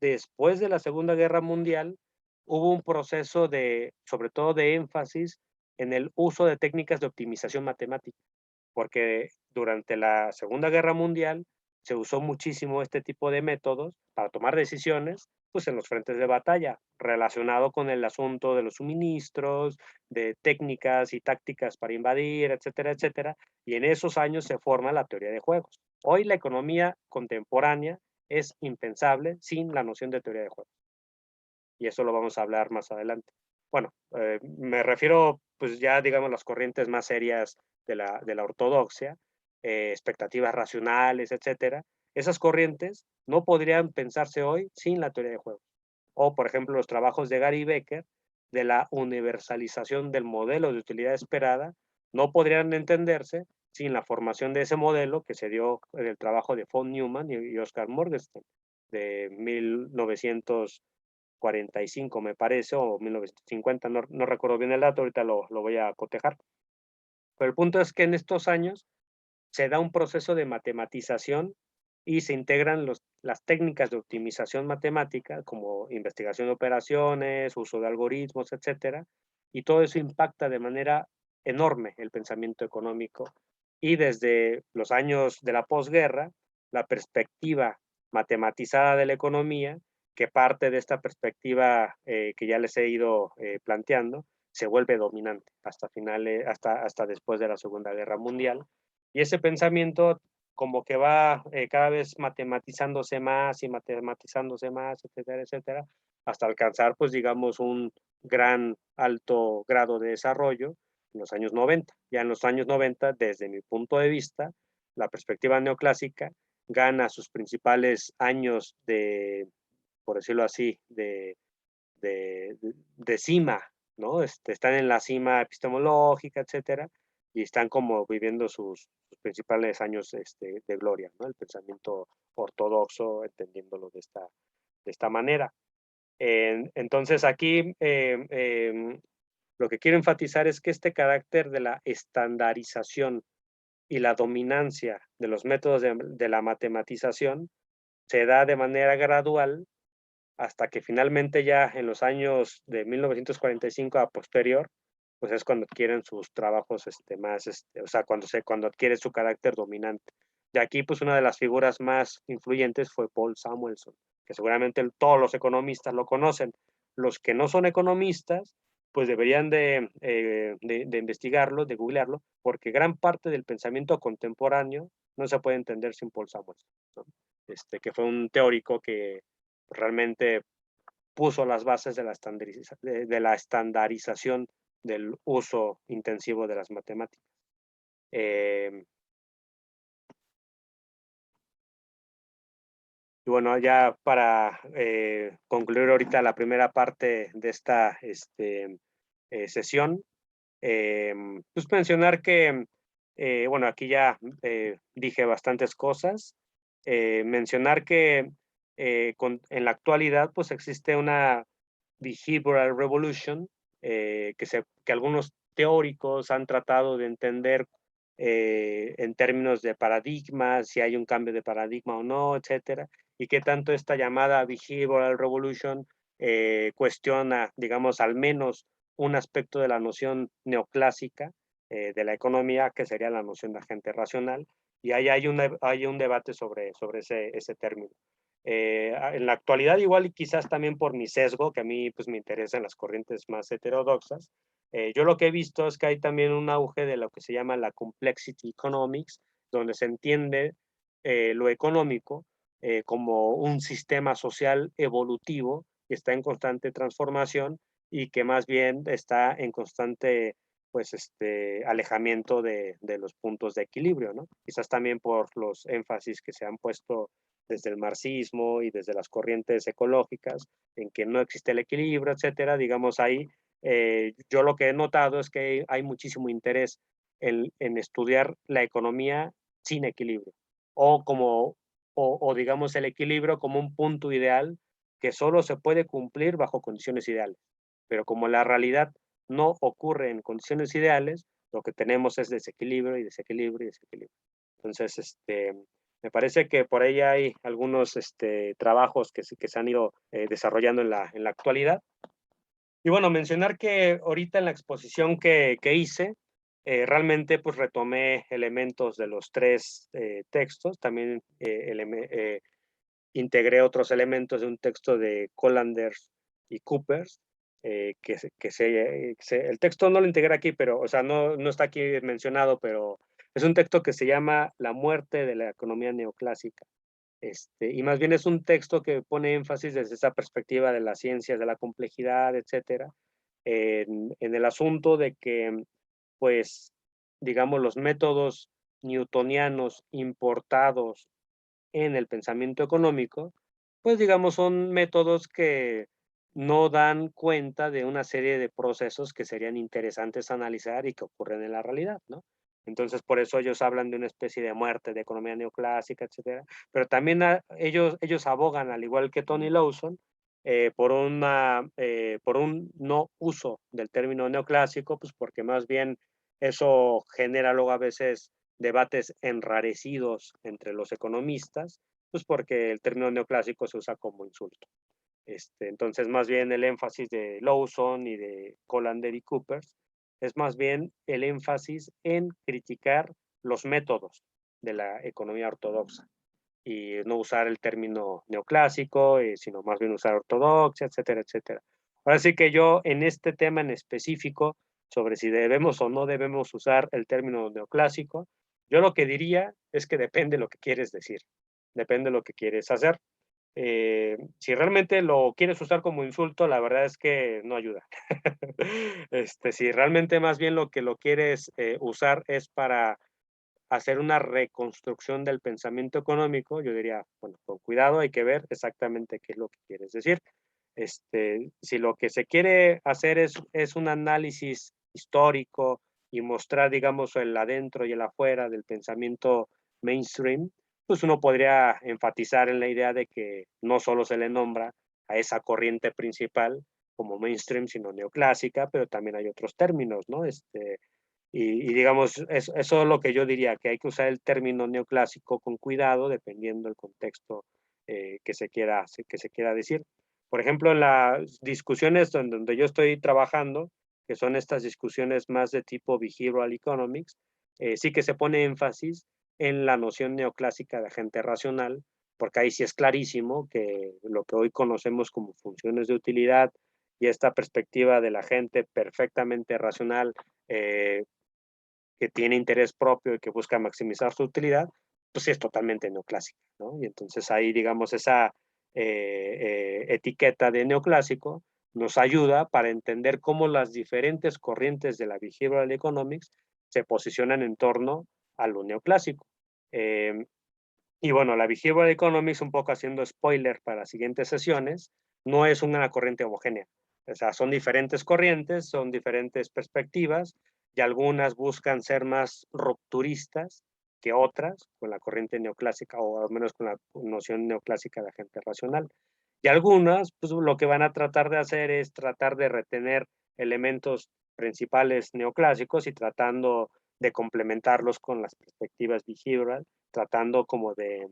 Speaker 1: después de la Segunda Guerra Mundial hubo un proceso de, sobre todo de énfasis en el uso de técnicas de optimización matemática, porque durante la Segunda Guerra Mundial se usó muchísimo este tipo de métodos para tomar decisiones pues en los frentes de batalla, relacionado con el asunto de los suministros, de técnicas y tácticas para invadir, etcétera, etcétera, y en esos años se forma la teoría de juegos. Hoy la economía contemporánea es impensable sin la noción de teoría de juegos, y eso lo vamos a hablar más adelante. Bueno, me refiero pues ya digamos las corrientes más serias de la ortodoxia, expectativas racionales, etcétera. Esas corrientes no podrían pensarse hoy sin la teoría de juegos. O, por ejemplo, los trabajos de Gary Becker de la universalización del modelo de utilidad esperada no podrían entenderse sin la formación de ese modelo que se dio en el trabajo de von Neumann y Oscar Morgenstern de 1945, me parece, o 1950, no recuerdo bien el dato, ahorita lo voy a cotejar. Pero el punto es que en estos años se da un proceso de matematización y se integran las técnicas de optimización matemática como investigación de operaciones, uso de algoritmos, etcétera, y todo eso impacta de manera enorme el pensamiento económico. Y desde los años de la posguerra, la perspectiva matematizada de la economía, que parte de esta perspectiva que ya les he ido planteando, se vuelve dominante hasta después de la Segunda Guerra Mundial. Y ese pensamiento como que va cada vez matematizándose más y matematizándose más, etcétera, etcétera, hasta alcanzar, pues digamos, un gran alto grado de desarrollo en los años 90. Ya en los años 90, desde mi punto de vista, la perspectiva neoclásica gana sus principales años de, por decirlo así, de cima, ¿no? Están en la cima epistemológica, etcétera, y están como viviendo sus principales años de gloria, ¿no? El pensamiento ortodoxo, entendiéndolo de esta manera. Entonces aquí lo que quiero enfatizar es que este carácter de la estandarización y la dominancia de los métodos de la matematización se da de manera gradual hasta que finalmente ya en los años de 1945 a posterior, pues es cuando adquieren sus trabajos más, o sea, cuando adquiere su carácter dominante. De aquí, pues una de las figuras más influyentes fue Paul Samuelson, que seguramente todos los economistas lo conocen. Los que no son economistas, pues deberían de investigarlo, de googlearlo, porque gran parte del pensamiento contemporáneo no se puede entender sin Paul Samuelson, ¿no? Que fue un teórico que realmente puso las bases de la estandarización del uso intensivo de las matemáticas. Y bueno, ya para concluir ahorita la primera parte de esta sesión, pues mencionar que, bueno, aquí ya dije bastantes cosas. Mencionar que en la actualidad pues existe una behavioral revolution que algunos teóricos han tratado de entender en términos de paradigmas, si hay un cambio de paradigma o no, etcétera, y qué tanto esta llamada behavioral revolution cuestiona, digamos, al menos un aspecto de la noción neoclásica de la economía, que sería la noción de agente racional, y ahí hay un debate sobre ese término. En la actualidad, igual y quizás también por mi sesgo, que a mí pues me interesan las corrientes más heterodoxas, yo lo que he visto es que hay también un auge de lo que se llama la complexity economics, donde se entiende lo económico como un sistema social evolutivo que está en constante transformación y que más bien está en constante pues alejamiento de los puntos de equilibrio, ¿no? Quizás también por los énfasis que se han puesto desde el marxismo y desde las corrientes ecológicas en que no existe el equilibrio, etcétera. Digamos ahí, yo lo que he notado es que hay muchísimo interés en estudiar la economía sin equilibrio o digamos el equilibrio como un punto ideal que solo se puede cumplir bajo condiciones ideales. Pero como la realidad no ocurre en condiciones ideales, lo que tenemos es desequilibrio y desequilibrio y desequilibrio. Entonces, me parece que por ahí hay algunos trabajos que se han ido desarrollando en la actualidad. Y bueno, mencionar que ahorita en la exposición que hice, realmente pues retomé elementos de los tres textos, también integré otros elementos de un texto de Collanders y Coopers, el texto no lo integré aquí, pero, o sea, no está aquí mencionado, pero es un texto que se llama La muerte de la economía neoclásica. Y más bien es un texto que pone énfasis desde esa perspectiva de las ciencias, de la complejidad, etcétera, en el asunto de que, pues, digamos, los métodos newtonianos importados en el pensamiento económico, pues digamos, son métodos que no dan cuenta de una serie de procesos que serían interesantes analizar y que ocurren en la realidad, ¿no? Entonces, por eso ellos hablan de una especie de muerte de economía neoclásica, etcétera. Pero también ellos abogan, al igual que Tony Lawson, por un no uso del término neoclásico, pues porque más bien eso genera luego a veces debates enrarecidos entre los economistas, pues porque el término neoclásico se usa como insulto. Entonces, más bien el énfasis de Lawson y de Collander y Coopers es más bien el énfasis en criticar los métodos de la economía ortodoxa y no usar el término neoclásico, sino más bien usar ortodoxia, etcétera, etcétera. Ahora sí que yo en este tema en específico, sobre si debemos o no debemos usar el término neoclásico, yo lo que diría es que depende de lo que quieres decir, depende de lo que quieres hacer. Si realmente lo quieres usar como insulto, la verdad es que no ayuda. Si realmente más bien lo que lo quieres usar es para hacer una reconstrucción del pensamiento económico, yo diría, bueno, con cuidado, hay que ver exactamente qué es lo que quieres decir. Si lo que se quiere hacer es un análisis histórico y mostrar, digamos, el adentro y el afuera del pensamiento mainstream, pues uno podría enfatizar en la idea de que no solo se le nombra a esa corriente principal como mainstream, sino neoclásica, pero también hay otros términos, ¿no? Digamos, eso es lo que yo diría, que hay que usar el término neoclásico con cuidado, dependiendo del contexto que se quiera decir. Por ejemplo, en las discusiones donde yo estoy trabajando, que son estas discusiones más de tipo behavioral economics, sí que se pone énfasis en la noción neoclásica de agente racional, porque ahí sí es clarísimo que lo que hoy conocemos como funciones de utilidad y esta perspectiva del agente perfectamente racional, que tiene interés propio y que busca maximizar su utilidad, pues es totalmente neoclásica, ¿no? Y entonces ahí, digamos, esa etiqueta de neoclásico nos ayuda para entender cómo las diferentes corrientes de la behavioral economics se posicionan en torno a lo neoclásico. Y bueno, la behavioral economics, un poco haciendo spoiler para las siguientes sesiones, no es una corriente homogénea. O sea, son diferentes corrientes, son diferentes perspectivas, y algunas buscan ser más rupturistas que otras, con la corriente neoclásica, o al menos con la noción neoclásica de agente racional. Y algunas, pues lo que van a tratar de hacer es tratar de retener elementos principales neoclásicos y tratando de complementarlos con las perspectivas behavioral, tratando como de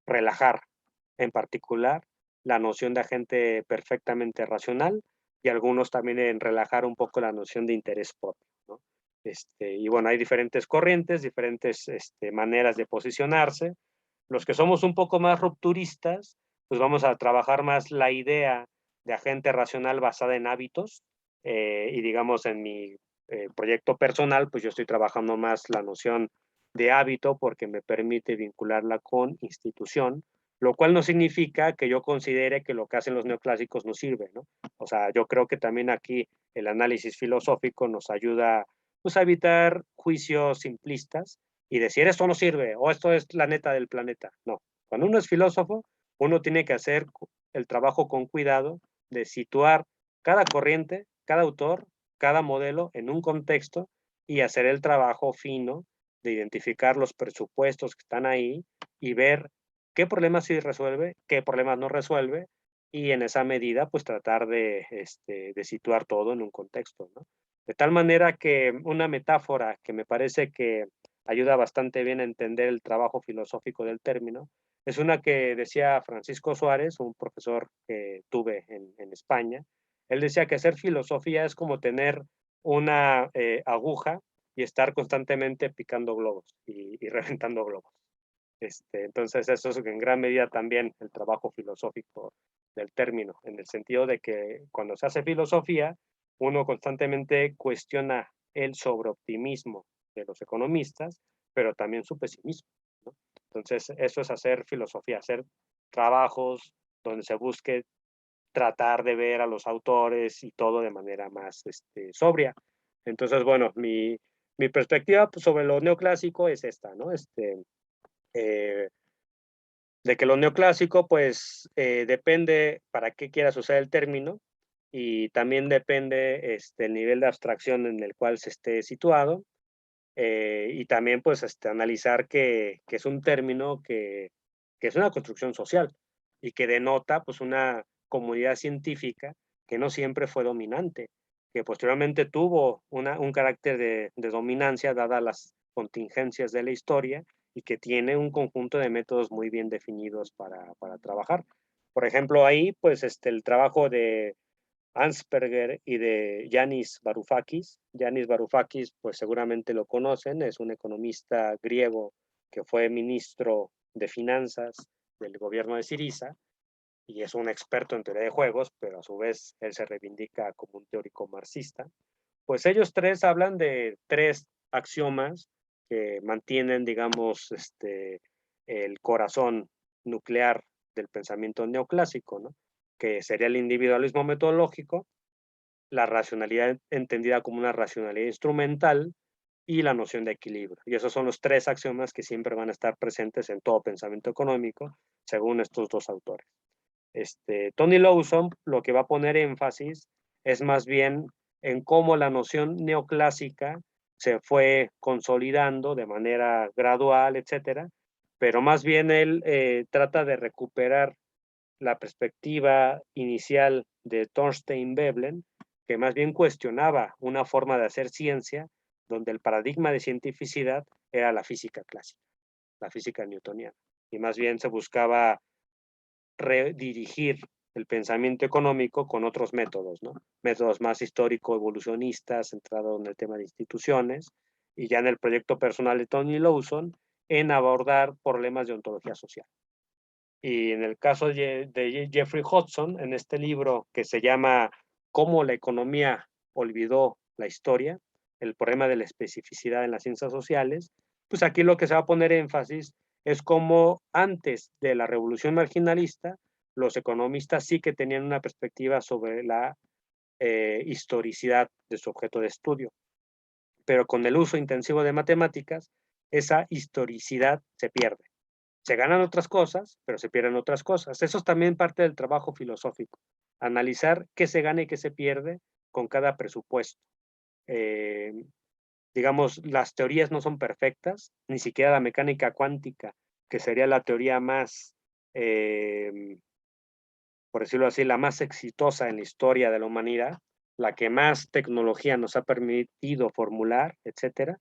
Speaker 1: relajar en particular la noción de agente perfectamente racional, y algunos también en relajar un poco la noción de interés propio, ¿no? Y bueno, hay diferentes corrientes, diferentes maneras de posicionarse. Los que somos un poco más rupturistas, pues vamos a trabajar más la idea de agente racional basada en hábitos, y digamos en mi proyecto personal, pues yo estoy trabajando más la noción de hábito porque me permite vincularla con institución, lo cual no significa que yo considere que lo que hacen los neoclásicos no sirve, ¿no? O sea, yo creo que también aquí el análisis filosófico nos ayuda, pues, a evitar juicios simplistas y decir esto no sirve o esto es la neta del planeta. No, cuando uno es filósofo, uno tiene que hacer el trabajo con cuidado de situar cada corriente, cada autor, cada modelo en un contexto y hacer el trabajo fino de identificar los presupuestos que están ahí y ver qué problemas sí resuelve, qué problemas no resuelve, y en esa medida, pues tratar de situar todo en un contexto, ¿no? De tal manera que una metáfora que me parece que ayuda bastante bien a entender el trabajo filosófico del término, es una que decía Francisco Suárez, un profesor que tuve en España. Él decía que hacer filosofía es como tener una aguja y estar constantemente picando globos y reventando globos. Entonces, eso es en gran medida también el trabajo filosófico del término, en el sentido de que cuando se hace filosofía, uno constantemente cuestiona el sobreoptimismo de los economistas, pero también su pesimismo, ¿no? Entonces, eso es hacer filosofía, hacer trabajos donde se busque tratar de ver a los autores y todo de manera más sobria. Entonces, bueno, mi perspectiva pues, sobre lo neoclásico es esta, ¿no? Eh, de que lo neoclásico, pues, depende para qué quieras usar el término, y también depende el nivel de abstracción en el cual se esté situado, y también, pues, analizar que es un término que es una construcción social y que denota, pues, una comunidad científica que no siempre fue dominante, que posteriormente tuvo un carácter de dominancia dadas las contingencias de la historia y que tiene un conjunto de métodos muy bien definidos para trabajar. Por ejemplo, ahí, pues, el trabajo de Ansperger y de Yanis Varoufakis. Yanis Varoufakis, pues seguramente lo conocen, es un economista griego que fue ministro de finanzas del gobierno de Siriza y es un experto en teoría de juegos, pero a su vez él se reivindica como un teórico marxista. Pues ellos tres hablan de tres axiomas que mantienen, digamos, el corazón nuclear del pensamiento neoclásico, ¿no? Que sería el individualismo metodológico, la racionalidad entendida como una racionalidad instrumental y la noción de equilibrio. Y esos son los tres axiomas que siempre van a estar presentes en todo pensamiento económico, según estos dos autores. Tony Lawson lo que va a poner énfasis es más bien en cómo la noción neoclásica se fue consolidando de manera gradual, etcétera, pero más bien él trata de recuperar la perspectiva inicial de Thorstein Veblen, que más bien cuestionaba una forma de hacer ciencia donde el paradigma de cientificidad era la física clásica, la física newtoniana, y más bien se buscaba redirigir el pensamiento económico con otros métodos, ¿no? Métodos más histórico-evolucionistas, centrados en el tema de instituciones, y ya en el proyecto personal de Tony Lawson, en abordar problemas de ontología social. Y en el caso de Jeffrey Hudson, en este libro que se llama Cómo la economía olvidó la historia, el problema de la especificidad en las ciencias sociales, pues aquí lo que se va a poner énfasis es cómo antes de la revolución marginalista, los economistas sí que tenían una perspectiva sobre la historicidad de su objeto de estudio, pero con el uso intensivo de matemáticas, esa historicidad se pierde. Se ganan otras cosas, pero se pierden otras cosas. Eso es también parte del trabajo filosófico, analizar qué se gana y qué se pierde con cada presupuesto. Digamos, las teorías no son perfectas, ni siquiera la mecánica cuántica, que sería la teoría más, por decirlo así, la más exitosa en la historia de la humanidad, la que más tecnología nos ha permitido formular, etcétera.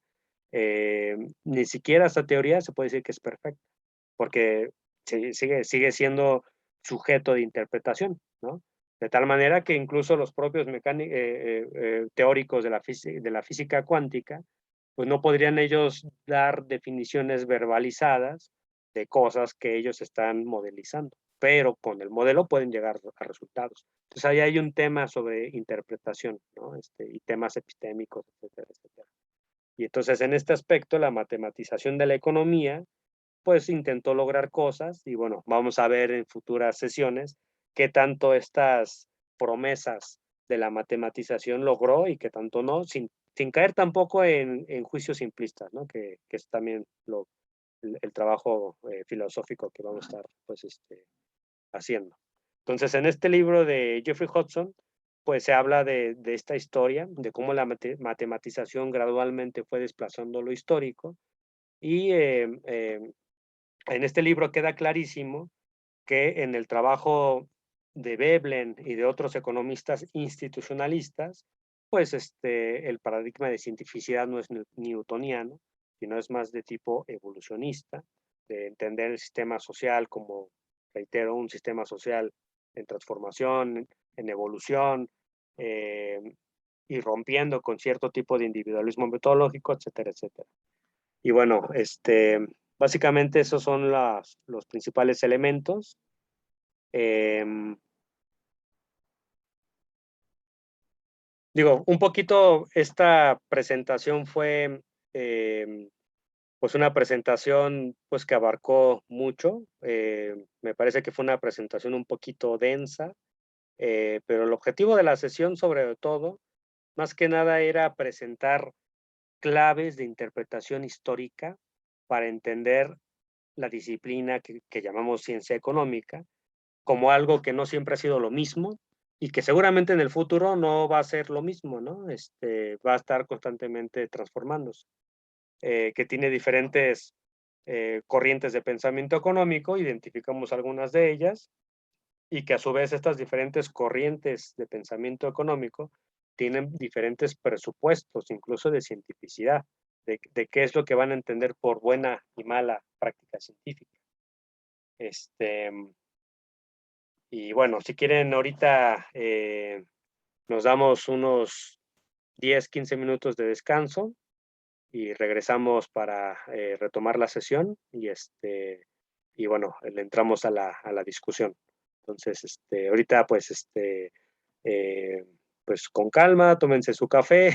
Speaker 1: Ni siquiera esta teoría se puede decir que es perfecta, porque sigue siendo sujeto de interpretación, ¿no? De tal manera que incluso los propios teóricos de la física cuántica, pues no podrían ellos dar definiciones verbalizadas de cosas que ellos están modelizando, pero con el modelo pueden llegar a resultados. Entonces ahí hay un tema sobre interpretación, ¿no? Y temas epistémicos, etcétera, etcétera. Y entonces en este aspecto, la matematización de la economía, pues intentó lograr cosas y bueno, vamos a ver en futuras sesiones qué tanto estas promesas de la matematización logró y qué tanto no, sin caer tampoco en juicios simplistas, ¿no? Que es también el trabajo filosófico que vamos a estar pues, haciendo. Entonces, en este libro de Jeffrey Hudson, pues se habla de esta historia, de cómo la matematización gradualmente fue desplazando lo histórico y en este libro queda clarísimo que en el trabajo de Veblen y de otros economistas institucionalistas, pues el paradigma de cientificidad no es newtoniano, sino es más de tipo evolucionista, de entender el sistema social como, reitero, un sistema social en transformación, en evolución, eh, y rompiendo con cierto tipo de individualismo metodológico, etcétera, etcétera. Y bueno, básicamente esos son los principales elementos. Digo, un poquito esta presentación fue pues una presentación pues que abarcó mucho. Me parece que fue una presentación un poquito densa, pero el objetivo de la sesión sobre todo, más que nada era presentar claves de interpretación histórica para entender la disciplina que llamamos ciencia económica como algo que no siempre ha sido lo mismo y que seguramente en el futuro no va a ser lo mismo, ¿no? Va a estar constantemente transformándose, que tiene diferentes corrientes de pensamiento económico, identificamos algunas de ellas, y que a su vez estas diferentes corrientes de pensamiento económico tienen diferentes presupuestos, incluso de cientificidad, de qué es lo que van a entender por buena y mala práctica científica. Y bueno, si quieren ahorita nos damos unos 10, 15 minutos de descanso y regresamos para retomar la sesión y bueno, le entramos a la discusión. Entonces, ahorita pues con calma, tómense su café,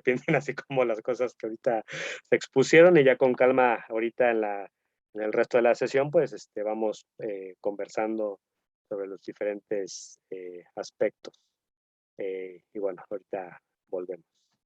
Speaker 1: piensen así como las cosas que ahorita se expusieron y ya con calma ahorita En el resto de la sesión, pues vamos conversando sobre los diferentes aspectos. Y bueno, ahorita volvemos.